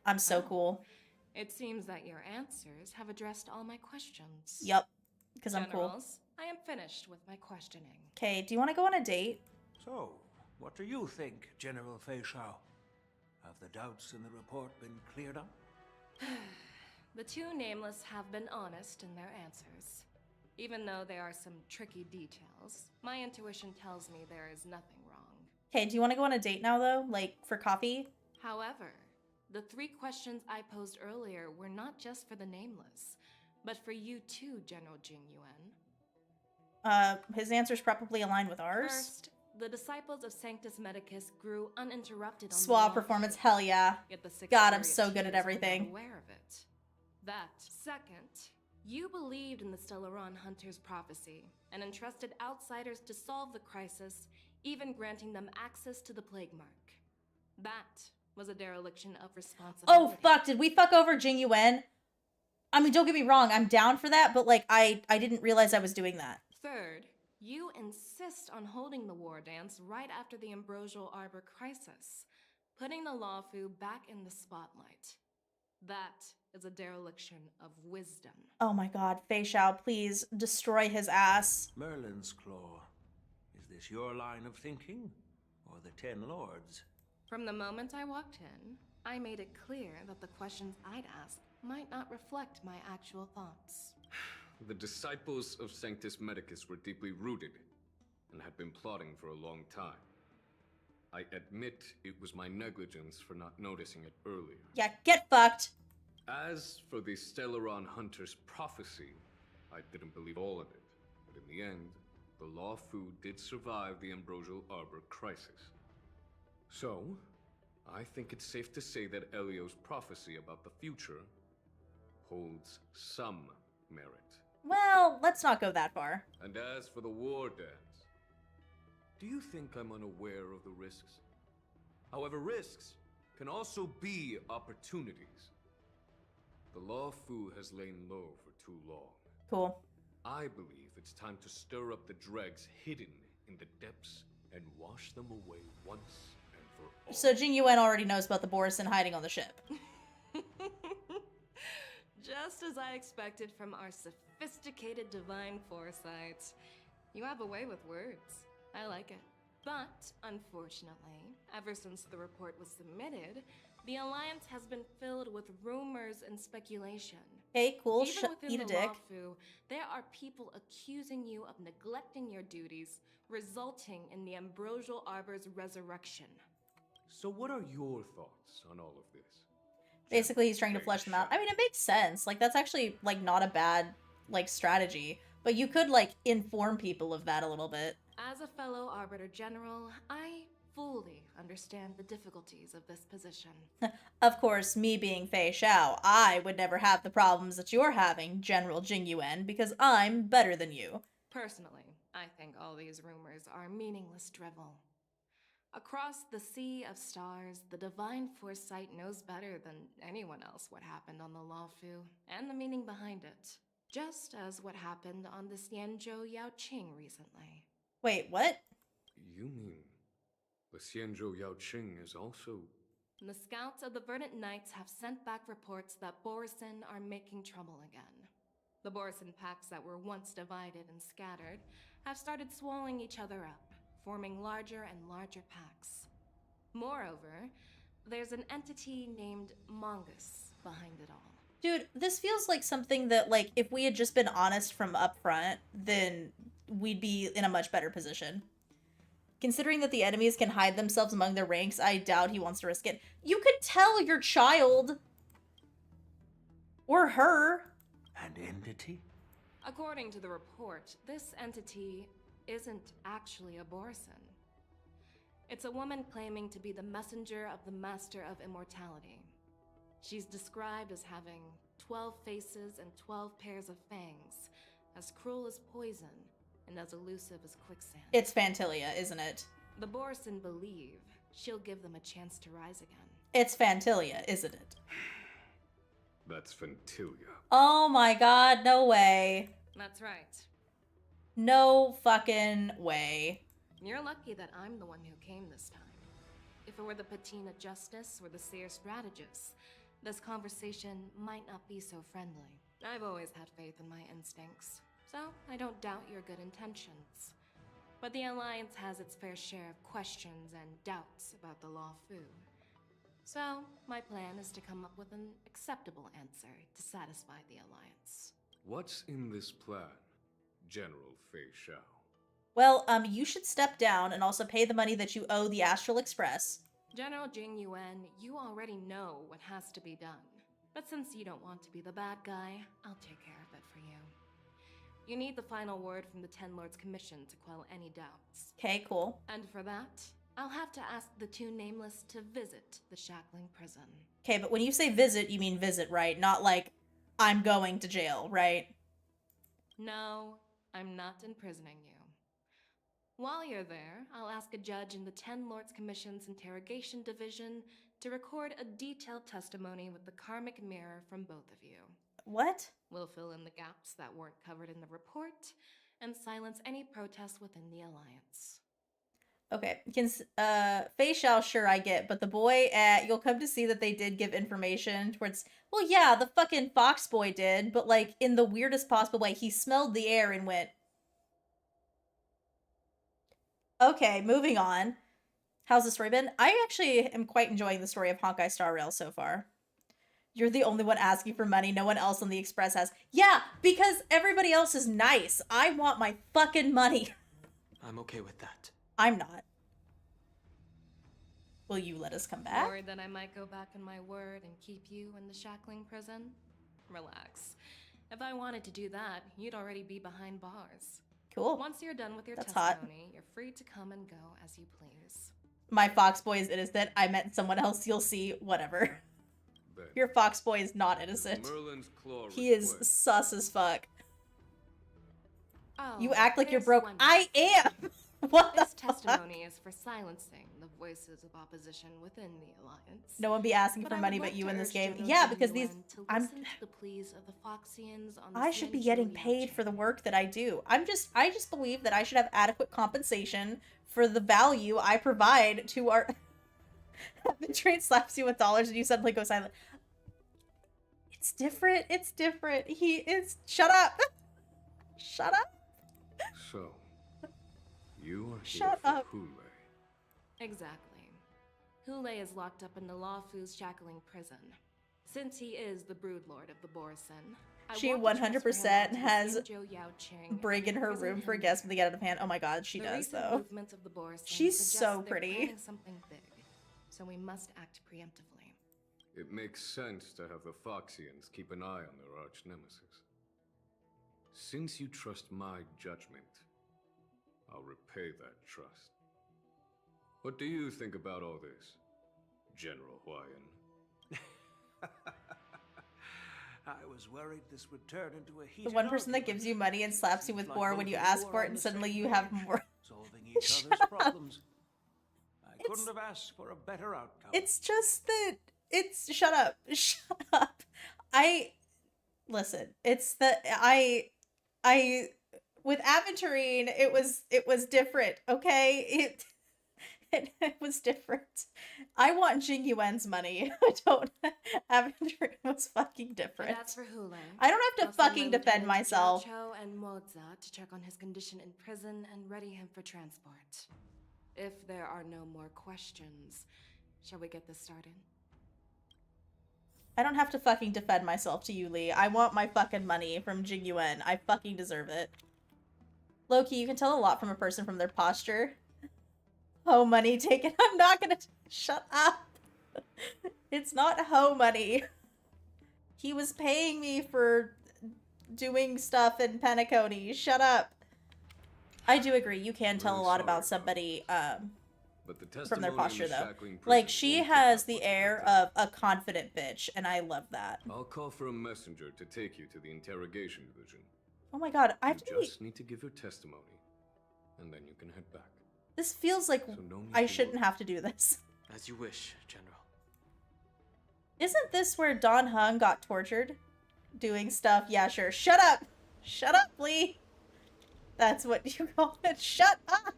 I'm so Oh. cool. It seems that your answers have addressed all my questions. Yup. Because I'm cool. Generals, I am finished with my questioning. Okay, do you want to go on a date? So, what do you think, General Fei Shao? Have the doubts in the report been cleared up? The two nameless have been honest in their answers. Even though there are some tricky details, my intuition tells me there is nothing wrong. Okay, do you want to go on a date now, though? Like, for coffee? However, the three questions I posed earlier were not just for the nameless, but for you too, General Jing Yuan. His answers probably align with ours. First, the disciples of Sanctus Medicus grew uninterrupted on Suave the performance, hell yeah. Yet the six God, I'm Chariot so good at Chiefs were not everything. aware of it. That. Second, you believed in the Stellaron Hunter's prophecy and entrusted outsiders to solve the crisis, even granting them access to the plague mark. That was a dereliction of responsibility. Oh, fuck, did we fuck over Jing Yuan? I mean, don't get me wrong, I'm down for that, but, like, I didn't realize I was doing that. Third, you insist on holding the war dance right after the Ambrosial Arbor crisis, putting the Lawfu back in the spotlight. That is a dereliction of wisdom. Oh my god, Fei Shao, please destroy his ass. Merlin's Claw. Is this your line of thinking? Or the Ten Lords? From the moment I walked in, I made it clear that the questions I'd ask might not reflect my actual thoughts. The disciples of Sanctus Medicus were deeply rooted and had been plotting for a long time. I admit it was my negligence for not noticing it earlier. Yeah, get fucked. As for the Stellaron Hunter's prophecy, I didn't believe all of it. But in the end, the Lawfu did survive the Ambrosial Arbor crisis. So, I think it's safe to say that Elio's prophecy about the future holds some merit. Well, let's not go that far. And as for the war dance, Do you think I'm unaware of the risks? However, risks can also be opportunities. The Law Fu has lain low for too long. Cool. I believe it's time to stir up the dregs hidden in the depths and wash them away once and for all. So Jing Yuan already knows about the Borison hiding on the ship. Just as I expected from our sophisticated divine foresight. You have a way with words. I like it. But, unfortunately, ever since the report was submitted, the Alliance has been filled with rumors and speculation. Hey, cool. Even within Eat a the dick. Lawfu, there are people accusing you of neglecting your duties, resulting in the Ambrosial Arbor's resurrection. So what are your thoughts on all of this? Basically, he's trying to flesh them out. I mean, it makes sense. Like, that's actually, like, not a bad, like, strategy. But you could, like, inform people of that a little bit. As a fellow Arbiter General, I fully understand the difficulties of this position. Of course, me being Fei Xiao, I would never have the problems that you're having, General Jing Yuan, because I'm better than you. Personally, I think all these rumors are meaningless drivel. Across the sea of stars, the divine foresight knows better than anyone else what happened on the Lawfu and the meaning behind it. Just as what happened on the Xianzhou Yaoqing recently. Wait, what? You mean the Xianzhou Yaoqing is also... The scouts of the Verdant Knights have sent back reports that Borison are making trouble again. The Borison packs that were once divided and scattered have started swallowing each other up, forming larger and larger packs. Moreover, there's an entity named Mongoose behind it all. Dude, this feels like something that, like, if we had just been honest from up front, then we'd be in a much better position. Considering that the enemies can hide themselves among their ranks, I doubt he wants to risk it. You could tell your child. Or her. An entity? According to the report, this entity isn't actually a Borison. It's a woman claiming to be the messenger of the Master of Immortality. She's described as having 12 faces and 12 pairs of fangs, as cruel as poison, and as elusive as quicksand. It's Fantilia, isn't it? The Borison believe she'll give them a chance to rise again. It's Fantilia, isn't it? That's Fantilia. Oh my god, no way. That's right. No fucking way. You're lucky that I'm the one who came this time. If it were the Patina Justice or the Seer Strategist, this conversation might not be so friendly. I've always had faith in my instincts, so I don't doubt your good intentions. But the Alliance has its fair share of questions and doubts about the Lawfu. So, my plan is to come up with an acceptable answer to satisfy the Alliance. What's in this plan, General Fei Xiao? Well, you should step down and also pay the money that you owe the Astral Express. General Jing Yuan, you already know what has to be done. But since you don't want to be the bad guy, I'll take care of it for you. You need the final word from the Ten Lords Commission to quell any doubts. Okay, cool. And for that, I'll have to ask the two Nameless to visit the Shackling prison. Okay, but when you say visit, you mean visit, right? Not like, I'm going to jail, right? No, I'm not imprisoning you. While you're there, I'll ask a judge in the Ten Lords Commission's Interrogation Division to record a detailed testimony with the karmic mirror from both of you. What? We'll fill in the gaps that weren't covered in the report and silence any protests within the Alliance. Okay, Fei Xiao, sure I get, but the boy, you'll come to see that they did give information towards, well, yeah, the fucking fox boy did, but, like, in the weirdest possible way. He smelled the air and went, okay, moving on. How's the story been? I actually am quite enjoying the story of Honkai Star Rail so far. You're the only one asking for money. No one else on the Express has. Yeah, because everybody else is nice. I want my fucking money. I'm okay with that. I'm not. Will you let us come back? Worried that I might go back on my word and keep you in the Shackling prison? Relax. If I wanted to do that, you'd already be behind bars. Cool. Once you're done with your That's testimony, you're free to come and go as you please. My fox boy is innocent. I met someone else. You'll see. Whatever. Your fox boy is not innocent. Merlin's claw He is sus as fuck. Oh, You act like you're there's broke. one I am! What This the fuck? testimony is for silencing the voices of opposition within the Alliance. No one be asking But for I money would but like you to in this urge game. General Yeah, because these Genuine to I'm listen to the pleas of the Foxians on the I should be Sientu getting paid for the work that I do. I just believe that I should have adequate compensation for the value I provide to our the train slaps you with dollars and you suddenly go silent. It's different. It's different. He is shut up. Shut up. So, you are here Shut for up. Hule. Exactly. Hule is locked up in the Lawfu's shackling prison. Since he is the broodlord of the Borison, She want to transfer 100% him onto has Xinzhou Yaoqing Brig in and her imprison room for him guests there. when they get out of hand. Oh my god, she The does recent though. movements of the Borison She's suggest so they're pretty. planning something big, so we must act preemptively. It makes sense to have the Foxians keep an eye on their arch nemesis. Since you trust my judgment, I'll repay that trust. What do you think about all this, General Huayan? I was worried this would turn into a The heated one person that argument. gives you money and slaps you with Seems more like when you both of ask are for it on and the suddenly same you have page, more. solving each Shut other's up. problems. I couldn't have asked for a better outcome. It's just that it's shut up. Shut up. I listen, it's that I with Aventurine it was different, okay? It was different. I want Jingyuen's money. I don't Aventurine was fucking different. And as for Hule, I don't have to I'll send fucking my defend lieutenants myself. Jiao and Moza to check on his condition in prison and ready him for transport. If there are no more questions, shall we get this started? I don't have to fucking defend myself to you, Lee. I want my fucking money from Jingyuen. I fucking deserve it. Loki, you can tell a lot from a person from their posture. Ho money taken. I'm not gonna shut up. It's not ho money. He was paying me for doing stuff in Penacony. Shut up. I do agree. You can tell a lot about somebody But the from their testimony in posture the though. shackling Like prison she won't pick has up the what you air think. of a confident bitch and I love that. I'll call for a messenger to take you to the interrogation division. Oh my god, I have to You be just need to give your testimony, and then you can head back. this feels like So no need I to shouldn't worry. have to do this. As you wish, General. Isn't this where Don Hung got tortured? Doing stuff? Yeah, sure. Shut up! Shut up, Lee! That's what you call it. Shut up!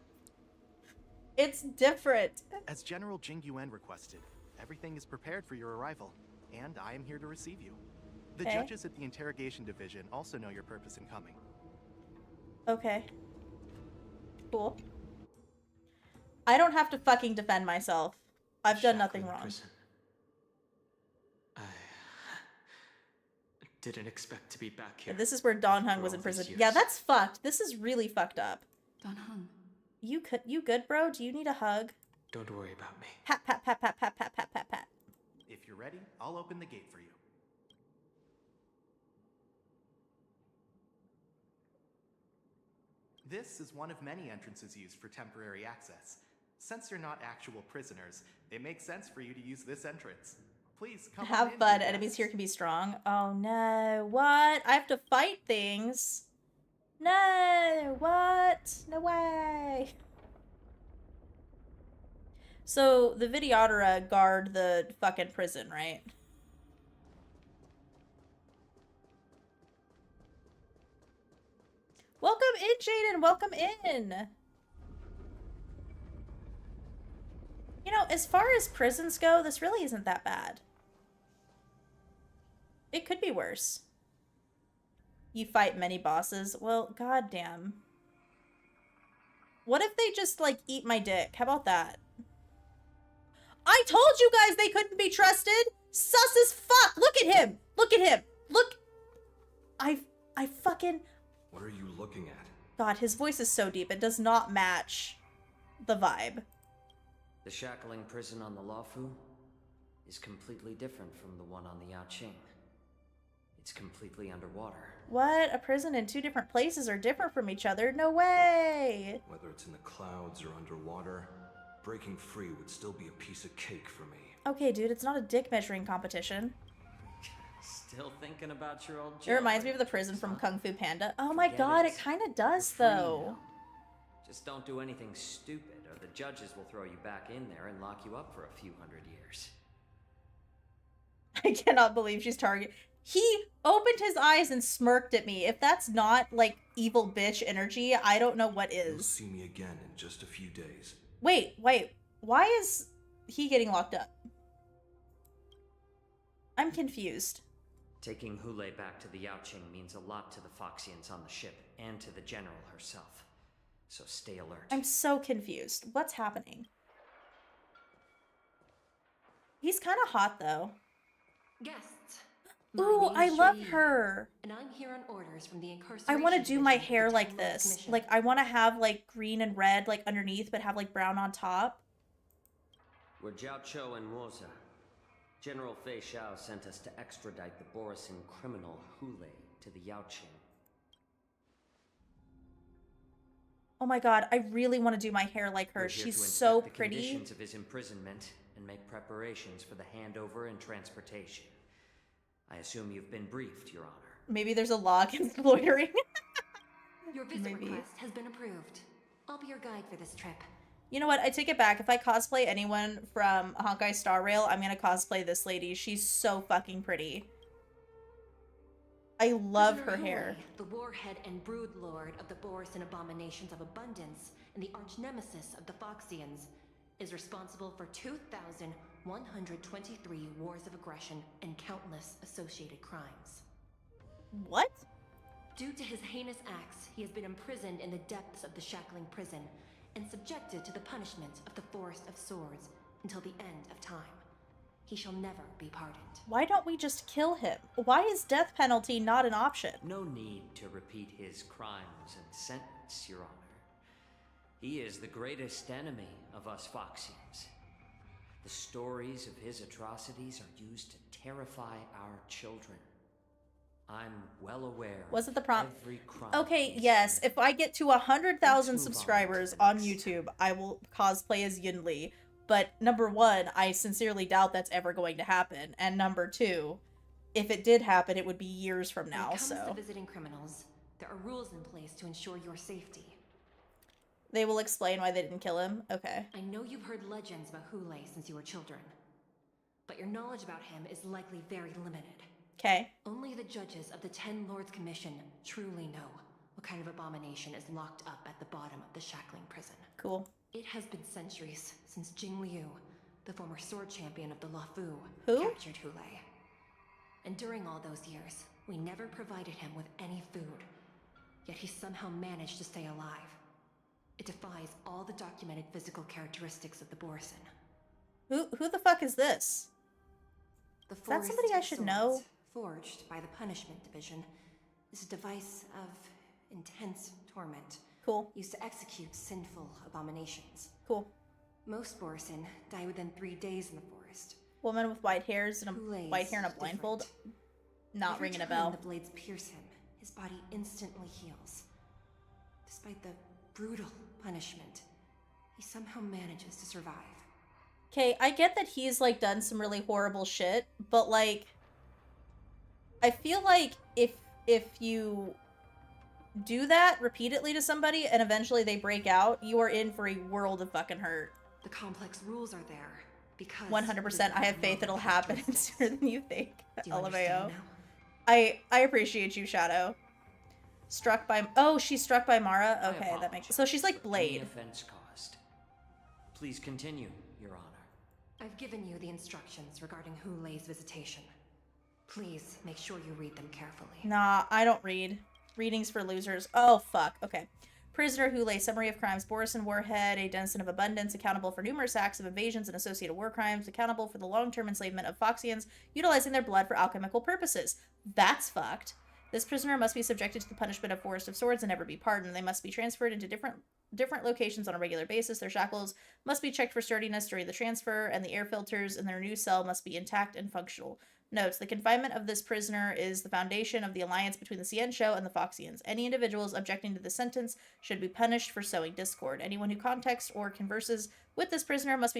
It's different. As General Jingyuan requested, everything is prepared for your arrival, and I am here to receive you. The Okay. judges at the interrogation division also know your purpose in coming. Okay. Cool. I don't have to fucking defend myself. I've done nothing Shackling wrong. prison. I didn't expect to be back here. And this is where Don Hung after was all in these prison. years. Yeah, that's fucked. This is really fucked up. Don Hung. You good, bro? Do you need a hug? Don't worry about me. Pat, pat, pat, pat, pat, pat, pat, pat, pat. If you're ready, I'll open the gate for you. This is one of many entrances used for temporary access. Since you're not actual prisoners, it makes sense for you to use this entrance. Please come on Have in, fun. dear Enemies guests. here can be strong. Oh no. What? I have to fight things? No. What? No way. So the Videodora guard the fucking prison, right? Welcome in, Jaden. Welcome in. You know, as far as prisons go, this really isn't that bad. It could be worse. You fight many bosses. Well, goddamn. What if they just, like, eat my dick? How about that? I told you guys they couldn't be trusted! Sus as fuck! Look at him! Look at him! Look! I fucking... What are you looking at? God, his voice is so deep. It does not match the vibe. The shackling prison on the Lawfu is completely different from the one on the Yaoqing. It's completely underwater. What? A prison in two different places are different from each other? No way! Whether it's in the clouds or underwater, breaking free would still be a piece of cake for me. Okay, dude, it's not a dick measuring competition. Still thinking about your old It reminds me of the prison from Kung Fu Panda. Oh my god, it kind of does, though. Just don't do anything stupid, or the judges will throw you back in there and lock you up for a few hundred years. I cannot believe she's targeting. He opened his eyes and smirked at me. If that's not, like, evil bitch energy, I don't know what You'll is. see me again in just a few days. Wait. Why is he getting locked up? I'm confused. Taking Hule back to the Yanqing means a lot to the Foxians on the ship, and to the General herself. So stay alert. I'm so confused. What's happening? He's kind of hot, though. Guests. Ooh, I love her. And I'm here on orders from the I incarceration. want to do my division of the hair like Tenlords this. Commission. Like, I want to have, like, green and red, like, underneath, but have, like, brown on top. We're Jiao Cho and Moza. General Fei Xiao sent us to extradite the Borisin criminal Hule to the Yanqing. Oh my god, I really want to do my hair like her. We're here She's to so inspect the pretty. conditions of his imprisonment and make preparations for the handover and transportation. I assume you've been briefed, Your Honor. Maybe there's a law against loitering. Your visit Maybe. request has been approved. I'll be your guide for this trip. You know what? I take it back. If I cosplay anyone from Honkai Star Rail, I'm gonna cosplay this lady. She's so fucking pretty. I love her Prisoner hair. Hule, the warhead and brood lord of the Borisin abominations of abundance and the arch nemesis of the Foxians, is responsible for 2,123 wars of aggression and countless associated crimes. What? Due to his heinous acts, he has been imprisoned in the depths of the Shackling prison and subjected to the punishment of the Forest of Swords until the end of time. He shall never be pardoned. Why don't we just kill him? Why is death penalty not an option? No need to repeat his crimes and sentence, Your Honor. He is the greatest enemy of us Foxians. The stories of his atrocities are used to terrify our children. I'm well aware. Was it the prompt? Every crime Okay, he's yes. If I get to 100,000 Let's move on subscribers to the on next. YouTube, I will cosplay as Yunli. But number one, I sincerely doubt that's ever going to happen. And number two, if it did happen, it would be years from now, When it comes so. to visiting criminals, there are rules in place to ensure your safety. They will explain why they didn't kill him? Okay. I know you've heard legends about Hule since you were children, but your knowledge about him is likely very limited. Okay. Only the judges of the Ten Lords Commission truly know what kind of abomination is locked up at the bottom of the Shackling prison. Cool. It has been centuries since Jing Liu, the former sword champion of the Luofu, Who? captured Hule. And during all those years, we never provided him with any food. Yet he somehow managed to stay alive. It defies all the documented physical characteristics of the Borisin. Who the fuck is this? The Is that Forest somebody I of should Swords, know? forged by the Punishment Division, is a device of intense torment. Cool. Used to execute sinful abominations. Cool. Most Borisin die within 3 days in the forest. Woman with white hairs and a Hule's white hair and a different. blindfold. Not Every ringing a time bell. the blades pierce him, his body instantly heals. Despite the brutal punishment, he somehow manages to survive. Okay, I get that he's, like, done some really horrible shit, but, like, I feel like if you do that repeatedly to somebody and eventually they break out, you are in for a world of fucking hurt. The complex rules are there because 100%. I have faith it'll happen sooner than you think. Do you understand LMAO. now? I appreciate you, Shadow. Struck by... Oh, she's struck by Mara? I Okay, that makes... apologize So she's like for any Blade. offense caused. Please continue, Your Honor. I've given you the instructions regarding Hule's visitation. Please make sure you read them carefully. Nah, I don't read. Readings for losers. Oh, fuck. Okay. Prisoner Hule, summary of crimes. Borisin Warhead, a denizen of abundance, accountable for numerous acts of invasions and associated war crimes, accountable for the long-term enslavement of Foxians, utilizing their blood for alchemical purposes. That's fucked. This prisoner must be subjected to the punishment of Forest of Swords and never be pardoned. They must be transferred into different locations on a regular basis. Their shackles must be checked for sturdiness during the transfer, and the air filters in their new cell must be intact and functional. Notes: the confinement of this prisoner is the foundation of the alliance between the Cien Show and the Foxians. Any individuals objecting to this sentence should be punished for sowing discord. Anyone who contacts or converses with this prisoner must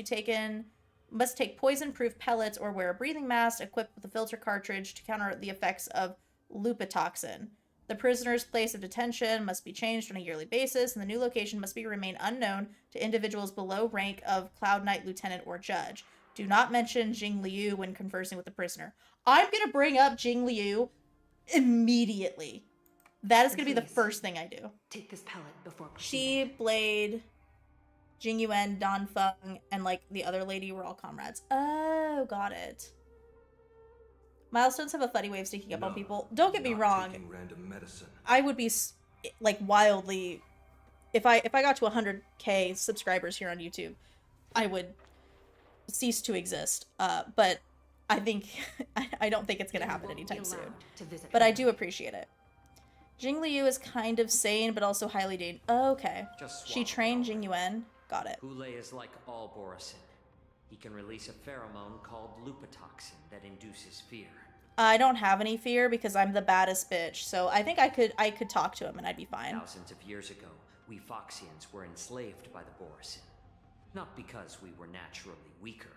take poison-proof pellets or wear a breathing mask equipped with a filter cartridge to counter the effects of lupitoxin. The prisoner's place of detention must be changed on a yearly basis, and the new location must remain unknown to individuals below rank of Cloud Knight Lieutenant or Judge. Do not mention Jing Liu when conversing with the prisoner. I'm going to bring up Jing Liu immediately. That is going to be the first thing I do. Take this pellet before She, Blade, Jing Yuan, Dan Feng, and like the other lady were all comrades. Oh, got it. Milestones have a funny way of sneaking up on people. Don't get me wrong. Random medicine. I would be like wildly, if I got to 100K subscribers here on YouTube, I would cease to exist. But I think I don't think it's gonna happen anytime soon. But I do appreciate it. Jing Liu is kind of sane, but also highly dangerous. Oh, okay. She trained Jing Yuan. Got it. Hule is like all Borisin. He can release a pheromone called lupatoxin that induces fear. I don't have any fear because I'm the baddest bitch, so I think I could talk to him and I'd be fine. Thousands of years ago, we Foxians were enslaved by the Borisin. Not because we were naturally weaker,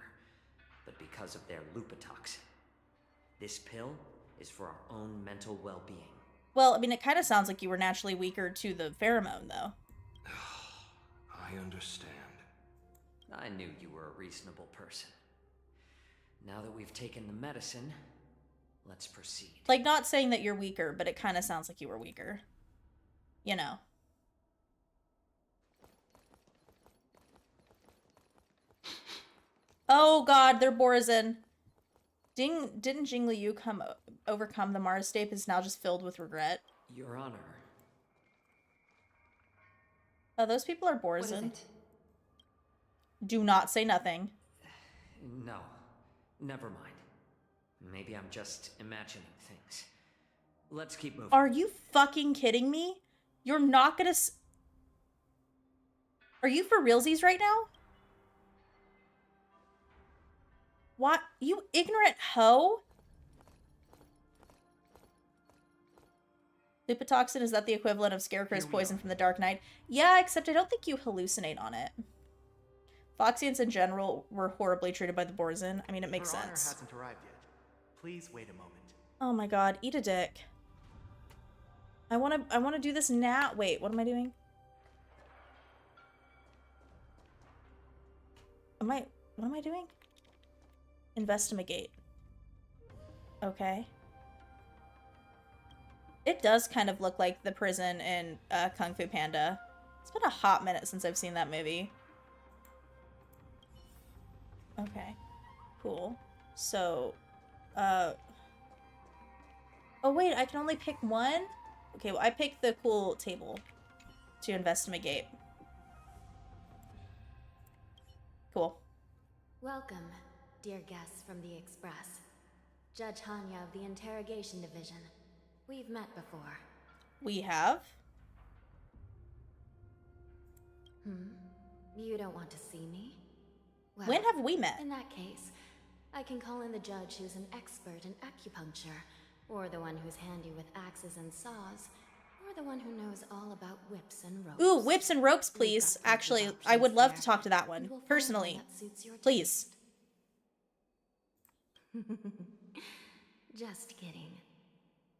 but because of their lupatoxin. This pill is for our own mental well-being. Well, I mean, it kind of sounds like you were naturally weaker to the pheromone, though. I understand. I knew you were a reasonable person. Now that we've taken the medicine, let's proceed. Like, not saying that you're weaker, but it kind of sounds like you were weaker. You know. Oh god, they're Borazin. Didn't Jing Liu overcome the Mars state is now just filled with regret? Your Honor. Oh, those people are Borazin. Do not say nothing. No, never mind. Maybe I'm just imagining things. Let's keep moving. Are you fucking kidding me? You're not gonna Are you for realsies right now? What? You ignorant hoe? Lupatoxin, is that the equivalent of Scarecrow's poison from the Dark Knight? Yeah, except I don't think you hallucinate on it. Foxians in general were horribly treated by the Borazin. I mean, it makes sense. Her honor hasn't arrived yet. Please wait a moment. Oh my god, eat a dick. I wanna do this now. Wait, what am I doing? What am I doing? Investigate. Okay. It does kind of look like the prison in Kung Fu Panda. It's been a hot minute since I've seen that movie. Okay. Cool. So, oh wait, I can only pick one? Okay, well, I picked the cool table to investigate. Cool. Welcome, dear guests from the Express. Judge Hanya of the Interrogation Division. We've met before. We have? You don't want to see me? Well, when have we met? In that case, I can call in the judge who's an expert in acupuncture, or the one who's handy with axes and saws, or the one who knows all about whips and ropes. Ooh, whips and ropes, please. Actually, I would love to talk to that one, personally. Please. Just kidding.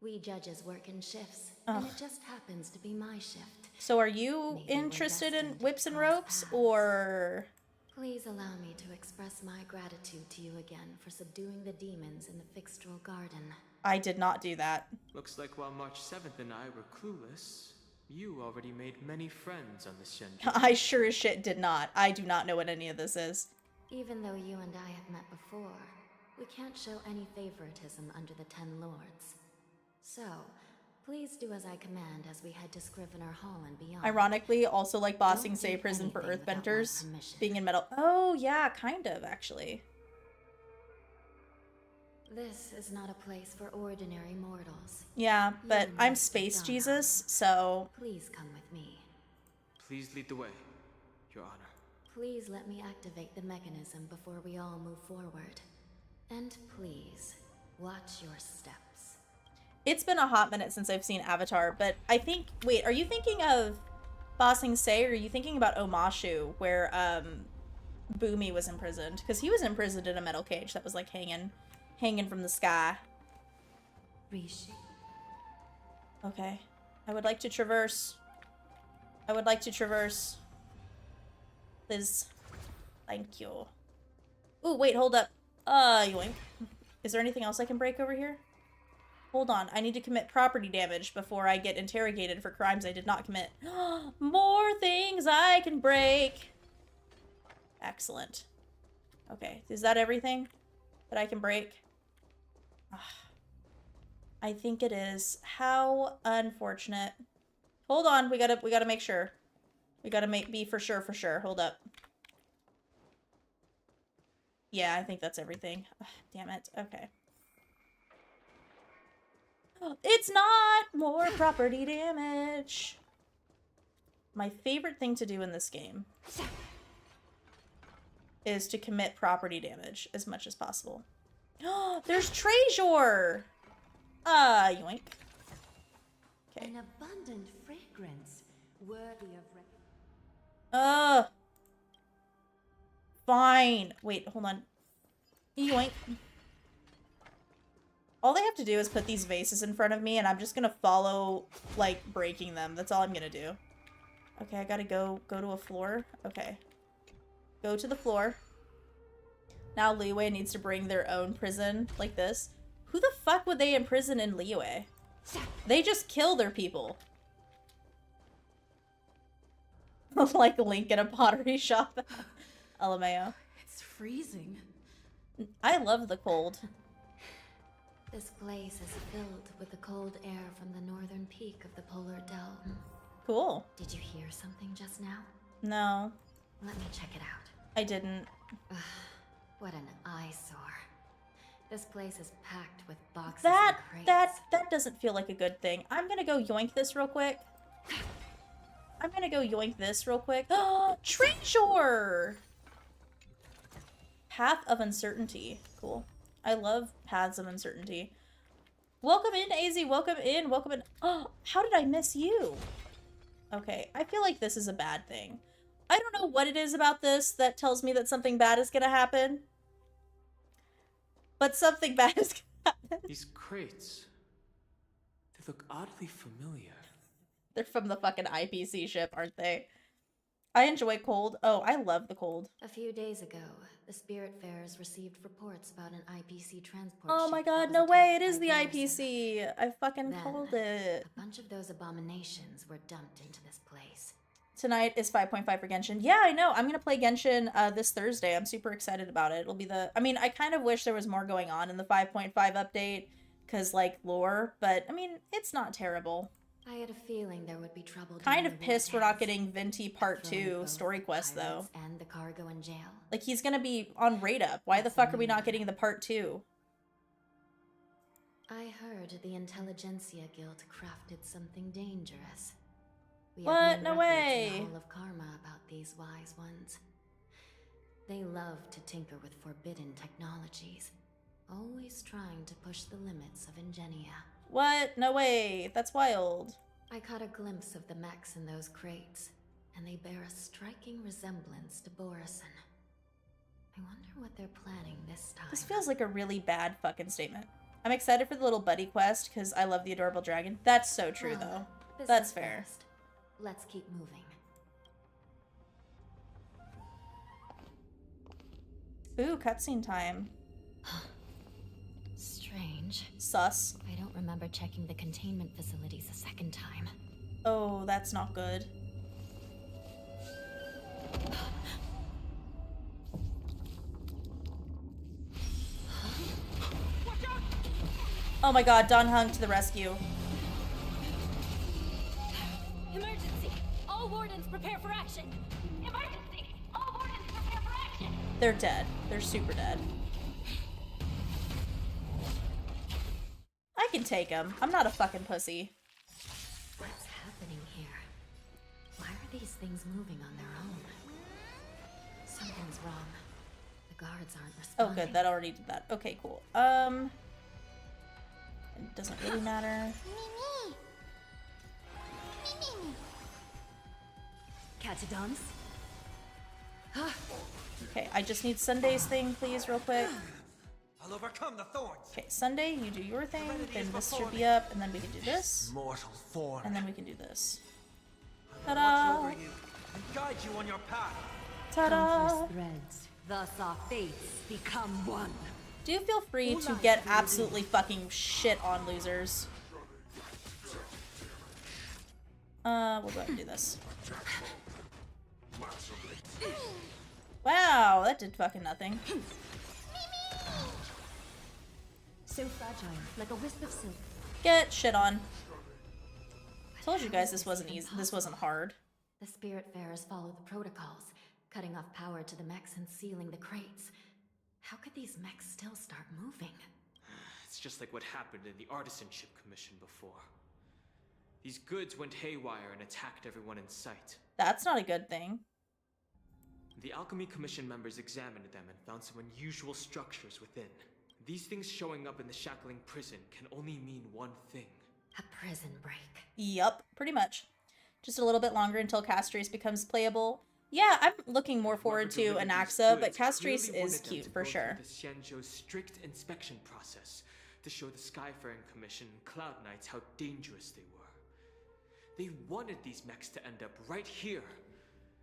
We judges work in shifts, and it just happens to be my shift. So are you interested in whips and ropes, or...? Please allow me to express my gratitude to you again for subduing the demons in the Fixtral Garden. I did not do that. Looks like while March 7th and I were clueless, you already made many friends on the Shenji. I sure as shit did not. I do not know what any of this is. Even though you and I have met before, we can't show any favoritism under the Ten Lords. So, please do as I command as we head to Scrivener Hall and beyond. Ironically, also like Bossing Say Prison for Earthbenders, being in metal. Oh, yeah, kind of, actually. This is not a place for ordinary mortals. Yeah, but I'm Space Jesus, so... Please come with me. Please lead the way, Your Honor. Please let me activate the mechanism before we all move forward. And please, watch your steps. It's been a hot minute since I've seen Avatar, but I think... Wait, are you thinking of Bossing Say, or are you thinking about Omashu, where Boomy was imprisoned? Because he was imprisoned in a metal cage that was, like, hanging from the sky. Reshape. Okay. I would like to traverse. I would like to traverse. Please. Thank you. Ooh, wait, hold up. Yoink. Is there anything else I can break over here? Hold on, I need to commit property damage before I get interrogated for crimes I did not commit. More things I can break. Excellent. Okay, is that everything that I can break? I think it is. How unfortunate. Hold on, we gotta make sure. We gotta be for sure. Hold up. Yeah, I think that's everything. Ugh, damn it. Okay. It's not more property damage. My favorite thing to do in this game is to commit property damage as much as possible. There's treasure! Yoink. Okay. An abundant fragrance, worthy of Fine. Wait, hold on. Yoink. All they have to do is put these vases in front of me, and I'm just gonna follow, like, breaking them. That's all I'm gonna do. Okay, I gotta go to a floor. Okay. Go to the floor. Now Liyue needs to bring their own prison, like this. Who the fuck would they imprison in Liyue? They just kill their people. Like Link in a pottery shop. LMAO. It's freezing. I love the cold. This place is filled with the cold air from the northern peak of the polar dome. Cool. Did you hear something just now? No. Let me check it out. I didn't. What an eyesore. This place is packed with boxes That and crates. that doesn't feel like a good thing. I'm gonna go yoink this real quick. Treasure! Path of Uncertainty. Cool. I love paths of uncertainty. Welcome in, AZ. Welcome in. Welcome in. Oh, how did I miss you? Okay, I feel like this is a bad thing. I don't know what it is about this that tells me that something bad is gonna happen. But something bad is gonna happen. These crates, they look oddly familiar. They're from the fucking IPC ship, aren't they? I enjoy cold. Oh, I love the cold. A few days ago, the Spiritfarers received reports about an IPC transport Oh ship my that god, was no way, it attacked is by the Garrison. IPC. I fucking Then, called it. a bunch of those abominations were dumped into this place. Tonight is 5.5 for Genshin. Yeah, I know. I'm gonna play Genshin this Thursday. I'm super excited about it. It'll be the... I mean, I kind of wish there was more going on in the 5.5 update, because, like, lore, but, I mean, it's not terrible. I had a feeling there would be trouble. Kind during of the pissed we're war not dance. getting Venti Part Throwing 2 both story quest, though. pirates and the cargo in jail. Like, he's gonna be on Raid Up. Why the fuck are we not getting the Part 2? I heard the Intelligentsia Guild crafted something dangerous. We What? have No records way. in the Hall of Karma about these wise ones. They love to tinker with forbidden technologies, always trying to push the limits of Ingenia. What? No way. That's wild. I caught a glimpse of the mechs in those crates, and they bear a striking resemblance to Borison. I wonder what they're planning this time. This feels like a really bad fucking statement. I'm excited for the little buddy quest because I love the adorable dragon. That's so true, though. This That's is fair. fast. Let's keep moving. Ooh, cutscene time. Strange. Sus. I don't remember checking the containment facilities a second time. Oh, that's not good. Oh my god, Don Hung to the rescue. Emergency! All wardens prepare for action! Emergency! All wardens prepare for action! They're dead. They're super dead. I can take him. I'm not a fucking pussy. What's happening here? Why are these things moving on their own? Something's wrong. The guards aren't Oh, responding. good. That already did that. Okay, cool. It doesn't really matter. Catch a dance? Okay, I just need Sunday's thing, please, real quick. I'll overcome the thorns. Okay, Sunday, you do your thing. Then this should be up, and then we can do this. Mortal form. And then we can do this. Watch Ta-da! over you and guide you on your path. Ta-da! Countless threads. Thus our fates become one. Do feel free to get absolutely fucking shit on, losers. We'll go ahead and do this. Wow, that did fucking nothing. So fragile, like a wisp of silk. Get shit on. Told you guys this wasn't easy. This wasn't hard. The Spiritfarers follow the protocols, cutting off power to the mechs and sealing the crates. How could these mechs still start moving? It's just like what happened in the Artisanship Commission before. These goods went haywire and attacked everyone in sight. That's not a good thing. The Alchemy Commission members examined them and found some unusual structures within. These things showing up in the Shackling prison can only mean one thing. A prison break. Yup, pretty much. Just a little bit longer until Castries becomes playable. Yeah, I'm looking more forward to Anaxa, but Castries is cute for sure. The Xianzhou's strict inspection process to show the Skyfaring Commission and Cloud Knights how dangerous they were. They wanted these mechs to end up right here.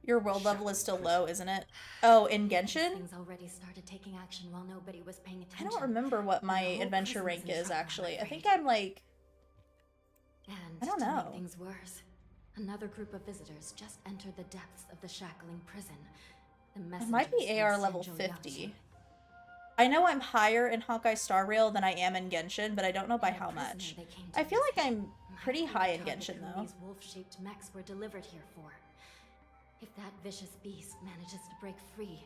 Your world level is still low, isn't it? Oh, in Genshin? Things already started taking action while nobody was paying attention. I don't remember what my adventure rank is, actually. I think I'm like... And I don't to know. make things worse, another group of visitors just entered the depths of the Shackling prison. The It might be AR level 50. I know I'm higher in Honkai Star Rail than I am in Genshin, but I don't know by how much. I feel like I'm pretty high in Genshin, though. These wolf-shaped mechs were delivered here for. If that vicious beast manages to break free,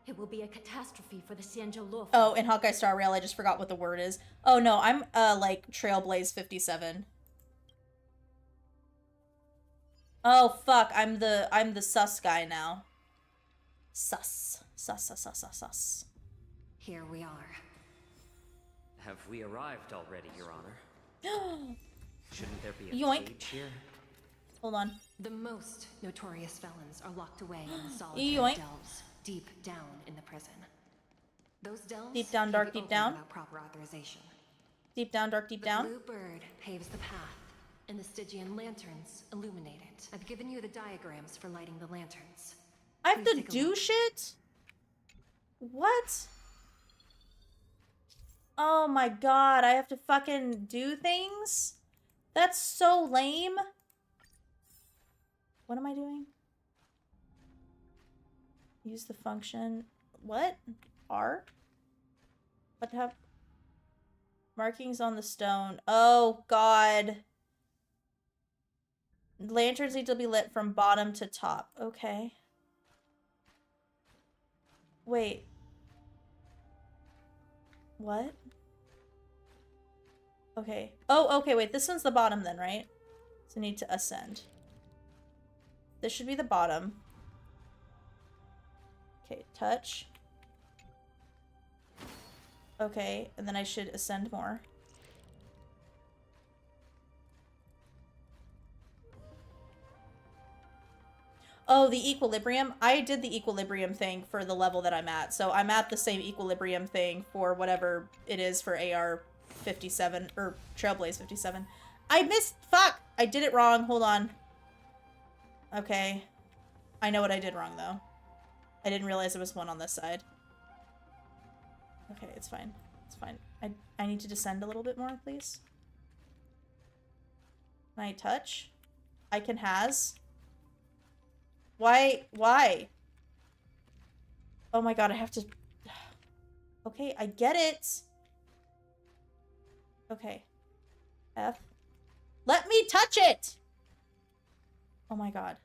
it will be a catastrophe for the Xianzhou Luo. Oh, in Honkai Star Rail, I just forgot what the word is. Oh no, I'm like Trailblaze 57. Oh fuck, I'm the sus guy now. Sus. Sus. Here we are. Have we arrived already, Your Honor? Shouldn't there be a Yoink. cage here? Hold on. The most notorious felons are locked away in the solitary Yoink. delves deep down in the prison. Those delves Deep down, can dark, be deep opened down. without proper authorization. Deep down, dark, deep The down. blue bird paves the path, and the Stygian lanterns illuminate it. I've given you the diagrams for lighting the lanterns. I have Please to take a do look. shit? What? Oh my god, I have to fucking do things? That's so lame. What am I doing? Use the function. What? R? What have markings on the stone? Oh god. Lanterns need to be lit from bottom to top. Okay. Wait. What? Okay. Oh, okay, wait. This one's the bottom then, right? So I need to ascend. This should be the bottom. Okay, touch. Okay, and then I should ascend more. Oh, the equilibrium. I did the equilibrium thing for the level that I'm at. So I'm at the same equilibrium thing for whatever it is for AR 57 or Trailblaze 57. I missed. Fuck! I did it wrong. Hold on. Okay. I know what I did wrong though. I didn't realize there was one on this side. Okay, it's fine. It's fine. I need to descend a little bit more, please. Can I touch? I can has. Why? Why? Oh my god, I have to... Okay, I get it. Okay. F. Let me touch it! Oh my god.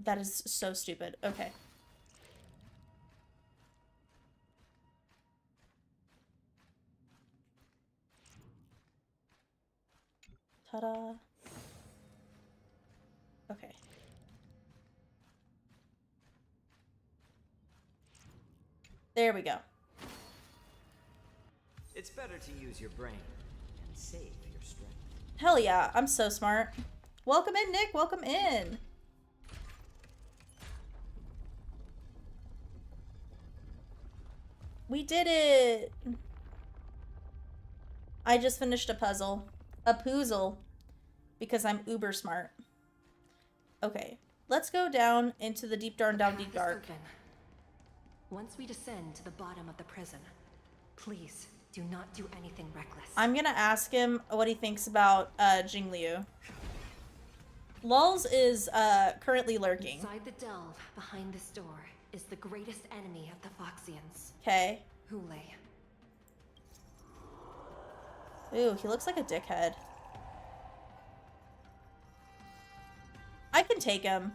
That is so stupid. Okay. Ta-da. Okay. There we go. It's better to use your brain and save your strength. Hell yeah, I'm so smart. Welcome in, Nick. Welcome in. We did it! I just finished a puzzle. A poozle. Because I'm uber smart. Okay. Let's go down into the deep dark. Once we descend to the bottom of the prison, please do not do anything reckless. I'm gonna ask him what he thinks about Jingliu. Lulz is currently lurking. Inside the delve behind this door is the greatest enemy of the Foxians. Okay. Hule. Ooh, he looks like a dickhead. I can take him.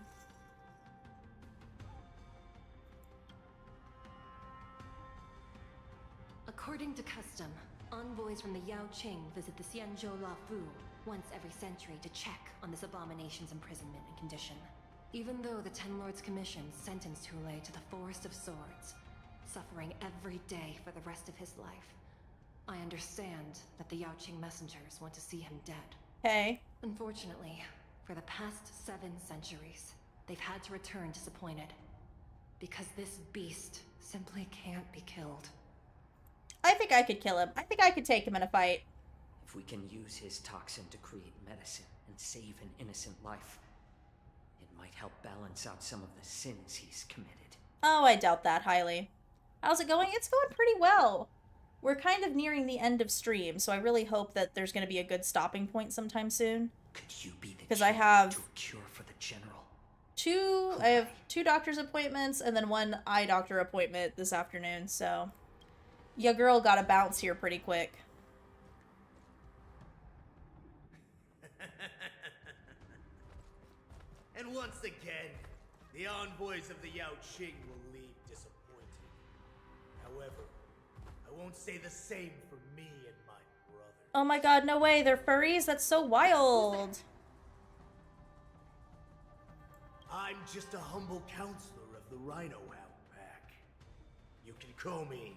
According to custom, envoys from the Yanqing visit the Xianzhou Lafu once every century to check on this abomination's imprisonment and condition. Even though the Ten Lords Commission sentenced Hule to the Forest of Swords, suffering every day for the rest of his life, I understand that the Yaoqing messengers want to see him dead. Okay. Unfortunately, for the past 7 centuries, they've had to return disappointed. Because this beast simply can't be killed. I think I could kill him. I think I could take him in a fight. If we can use his toxin to create medicine and save an innocent life, it might help balance out some of the sins he's committed. Oh, I doubt that highly. How's it going? It's going pretty well. We're kind of nearing the end of stream, so I really hope that there's going to be a good stopping point sometime soon. Could you be the because I have to cure for the general? I have 2 doctor's appointments and then 1 eye doctor appointment this afternoon, so your girl got to bounce here pretty quick. And once again, the envoys of the Yaoqing will leave disappointed. However, I won't say the same for me and my brother. Oh my god, no way, they're furries? That's so wild. I'm just a humble counselor of the Rhino Hound Pack. You can call me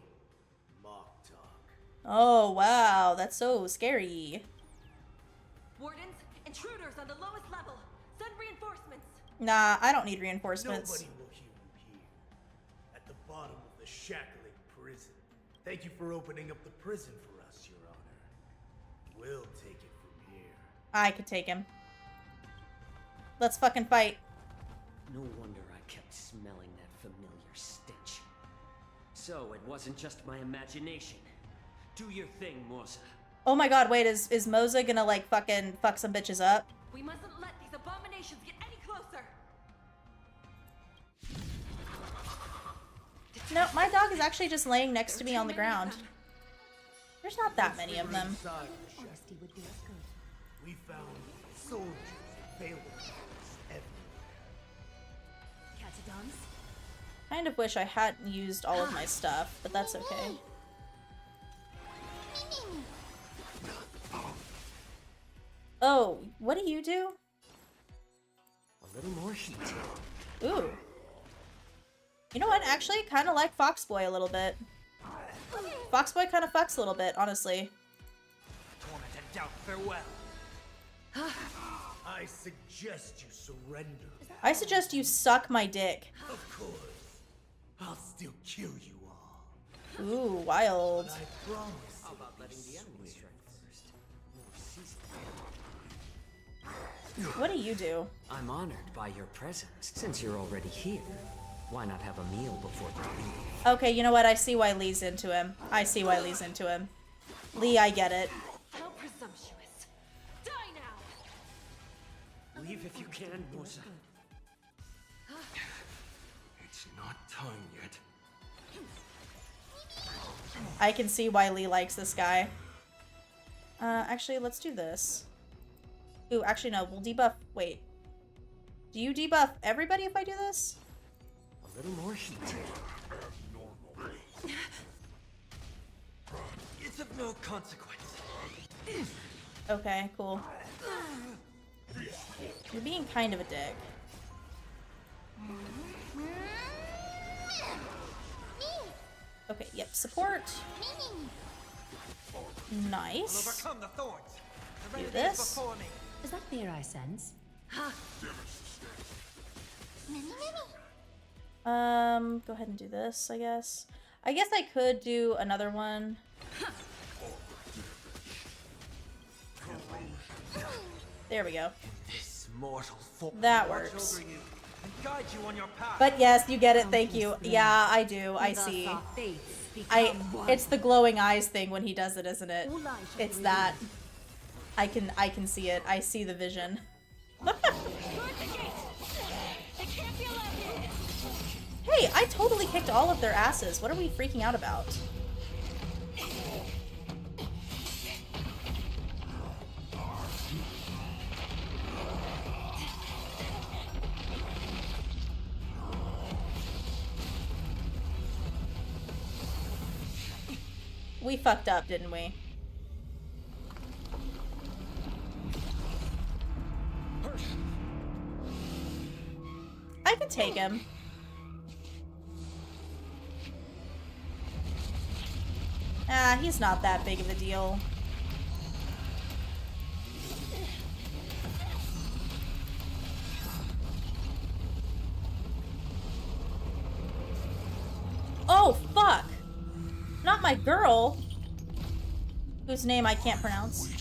Mock Talk. Oh wow, that's so scary. Wardens, intruders on the lowest level. Send reinforcements. Nah, I don't need reinforcements. Nobody will hear you here. At the bottom of the shackling prison. Thank you for opening up the prison for us, Your Honor. We'll take it from here. I could take him. Let's fucking fight. No wonder I kept smelling that familiar stench. So it wasn't just my imagination. Do your thing, Moza. Oh my god, wait, is Moza gonna like fucking fuck some bitches up? We mustn't let these abominations get any closer. No, my dog is actually just laying next to me on the ground. There's not that many of them. Honesty would do us good. We found soldiers available everywhere. Catadons? Kind of wish I hadn't used all of my stuff, but that's okay. Oh, what do you do? A little more heat. Ooh. You know what? Actually, kind of like Foxboy a little bit. Foxboy kind of fucks a little bit, honestly. Torment and doubt, farewell. I suggest you surrender. I suggest you suck my dick. Of course. I'll still kill you all. Ooh, wild. But I promise. How about letting the enemies strike first? More seasoned. What do you do? I'm honored by your presence. Since you're already here, why not have a meal before the leave? Okay, you know what? I see why Lee's into him. I see why Lee's into him. Lee, I get it. How presumptuous. Die now! Leave if you can, Moza. It's not time yet. I can see why Lee likes this guy. Actually, let's do this. Ooh, actually, no. We'll debuff. Wait. Do you debuff everybody if I do this? A little more heat. It's of no consequence. Okay, cool. You're being kind of a dick. Okay, yep, support. Nice. I'll overcome the thorns. The Do remedy this. is before me. Is that fear I sense? Go ahead and do this, I guess. I guess I could do another one. There we go. This mortal form That watch works. over you and guide you on your path. But yes, you get it. Thank you. Yeah, I do. I see. It's the glowing eyes thing when he does it, isn't it? It's that. I can see it. I see the vision. Hey, I totally kicked all of their asses. What are we freaking out about? We fucked up, didn't we? I can take him. Ah, he's not that big of a deal. Oh, fuck! Not my girl! Whose name I can't pronounce.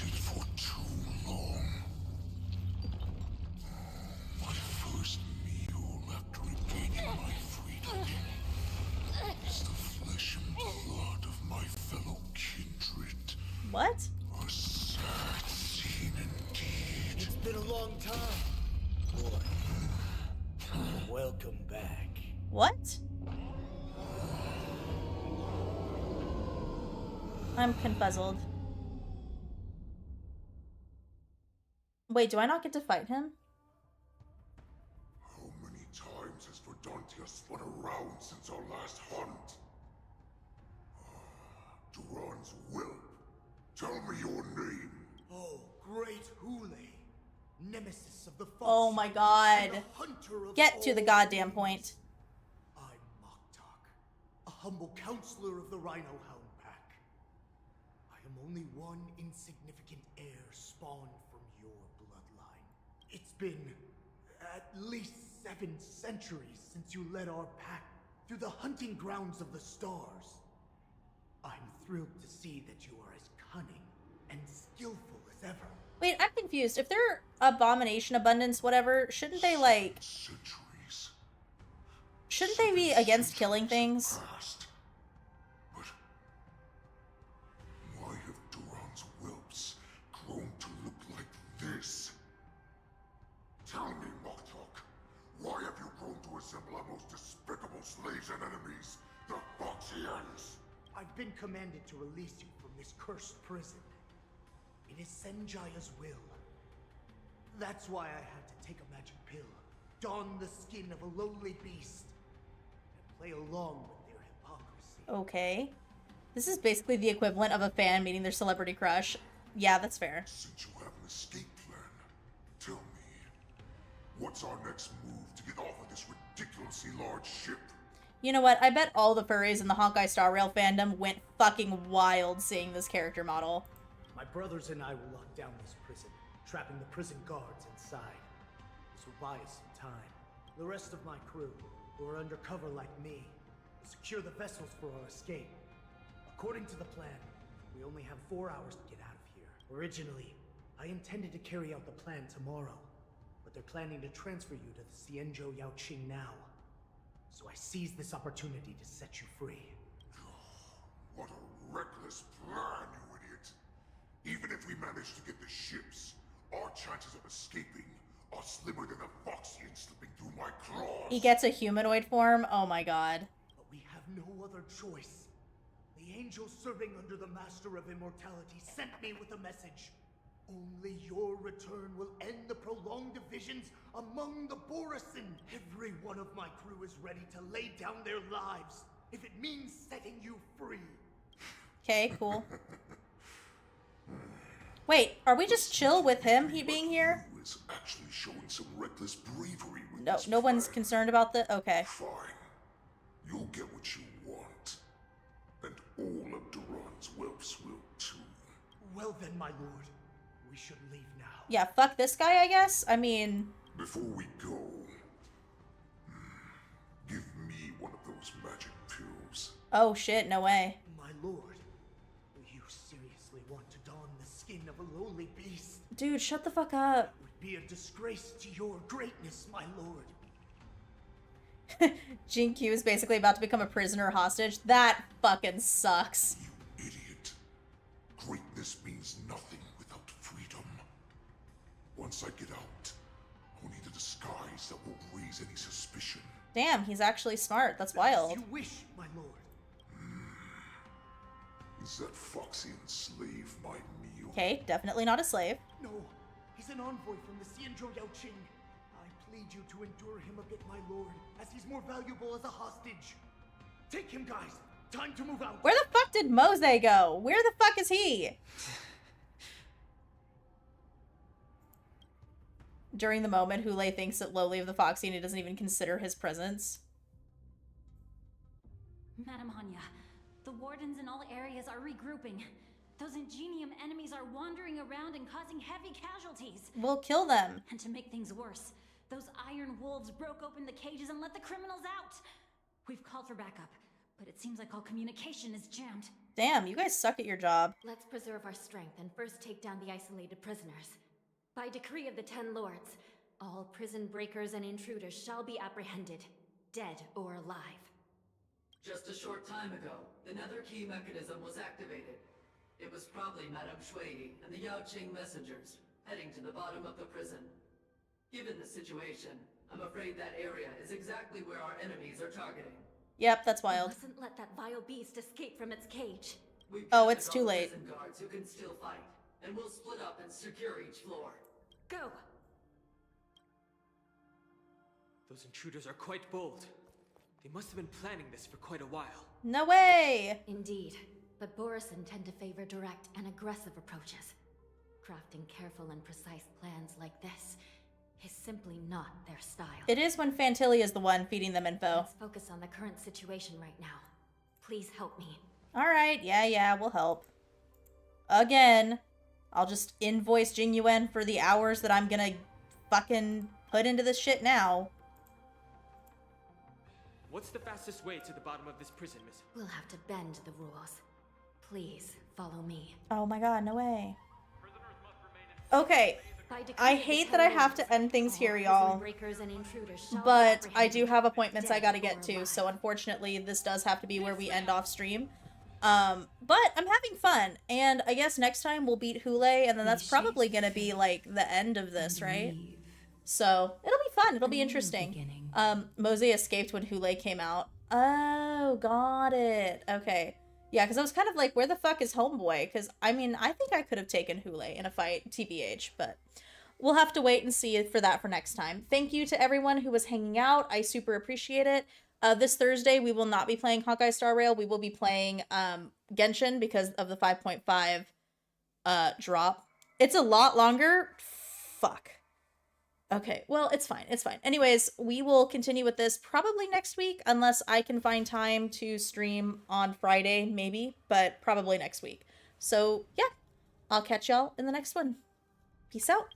What? A sad scene indeed. It's been a long time. Boy. Welcome back. What? I'm confuzzled. Wait, do I not get to fight him? How many times has Verdantia spun around since our last hunt? Duran's whelp. Tell me your name. Oh, great Hule, nemesis of the fox. Oh my god. And the hunter of Get to the all goddamn things. point. I'm Moktok, a humble counselor of the Rhino Hound Pack. I am only one insignificant heir spawned from your bloodline. It's been at least 7 centuries since you led our pack through the hunting grounds of the stars. I'm thrilled to see that you are as cunning and skillful as ever. Wait, I'm confused. If they're abomination, abundance, whatever, shouldn't they, like... Shouldn't they be against killing things? Why have Duran's whelps grown to look like this? Tell me, Moktok, why have you grown to assemble our most despicable slaves and enemies, the Foxians? I've been commanded to release you from this cursed prison. It is Senjaya's will. That's why I had to take a magic pill, don the skin of a lowly beast, and play along with their hypocrisy. Okay. This is basically the equivalent of a fan meeting their celebrity crush. Yeah, that's fair. Since you have an escape plan, tell me, what's our next move to get off of this ridiculously large ship? You know what? I bet all the furries in the Honkai Star Rail fandom went fucking wild seeing this character model. My brothers and I will lock down this prison, trapping the prison guards inside. This will buy us some time. The rest of my crew, who are undercover like me, will secure the vessels for our escape. According to the plan, we only have 4 hours to get out of here. Originally, I intended to carry out the plan tomorrow, but they're planning to transfer you to the Xianzhou Yanqing now. So I seized this opportunity to set you free. What a reckless plan, you idiot! Even if we manage to get the ships, our chances of escaping are slimmer than a Foxian slipping through my claws. He gets a humanoid form? Oh my god. But we have no other choice. The angel serving under the Master of Immortality sent me with a message. Only your return will end the prolonged divisions among the Borisin. Every one of my crew is ready to lay down their lives, if it means setting you free. Okay, cool. Wait, are we just chill with him, he being here? Who is actually showing some reckless bravery with No, this no one's plan. concerned about the... Okay. Fine. You'll get what you want. And all of Duran's whelps will too. Well then, my lord, we should leave now. Yeah, fuck this guy, I guess? I mean... Before we go, give me one of those magic pills. Oh shit, no way. My lord, you seriously want to don the skin of a lowly beast? Dude, shut the fuck up. It would be a disgrace to your greatness, my lord. Jinq is basically about to become a prisoner hostage. That fucking sucks. Idiot. Greatness means nothing without freedom. Once I get out, I'll need a disguise that won't raise any suspicion. Damn, he's actually smart. That's wild. As you wish, my lord. Is that Foxian slave my meal? Okay, definitely not a slave. No, he's an envoy from the Xianzhou Yaoqing. I plead you to endure him a bit, my lord, as he's more valuable as a hostage. Take him, guys. Time to move out. Where the fuck did Mose go? Where the fuck is he? During the moment, Hule thinks that lowly of the Foxy and he doesn't even consider his presence. Madam Hanya, the wardens in all areas are regrouping. Those Ingenium enemies are wandering around and causing heavy casualties. We'll kill them. And to make things worse, those iron wolves broke open the cages and let the criminals out. We've called for backup, but it seems like all communication is jammed. Damn, you guys suck at your job. Let's preserve our strength and first take down the isolated prisoners. By decree of the Ten Lords, all prison breakers and intruders shall be apprehended, dead or alive. Just a short time ago, the nether key mechanism was activated. It was probably Madame Shui and the Yaoqing messengers, heading to the bottom of the prison. Given the situation, I'm afraid that area is exactly where our enemies are targeting. Yep, that's We wild. mustn't let that vile beast escape from its cage. Oh, it's too late. Prison guards who can still fight, and we'll split up and secure each floor. Go! Those intruders are quite bold. They must have been planning this for quite a while. No way! Indeed, but Borison tend to favor direct and aggressive approaches. Crafting careful and precise plans like this is simply not their style. It is when Fantilli is the one feeding them info. Let's focus on the current situation right now. Please help me. Alright, yeah, we'll help. Again, I'll just invoice Jing Yuan for the hours that I'm gonna fucking put into this shit now. What's the fastest way to the bottom of this prison, miss? We'll have to bend the rules. Please, follow me. Oh my god, no way. Okay, I hate that I have to end things here, y'all. But I do have appointments I gotta get to, so unfortunately this does have to be where we end off stream. But I'm having fun, and I guess next time we'll beat Hule, and then that's probably gonna be, like, the end of this, right? So, it'll be fun, it'll be interesting. Mose escaped when Hule came out. Oh, got it. Okay. Yeah, because I was kind of like, where the fuck is Homeboy? Because, I mean, I think I could have taken Hule in a fight, TBH, but we'll have to wait and see for that for next time. Thank you to everyone who was hanging out. I super appreciate it. This Thursday, we will not be playing Hawkeye Star Rail. We will be playing Genshin because of the 5.5 drop. It's a lot longer. Fuck. Okay, well, it's fine. It's fine. Anyways, we will continue with this probably next week, unless I can find time to stream on Friday, maybe, but probably next week. So, yeah, I'll catch y'all in the next one. Peace out.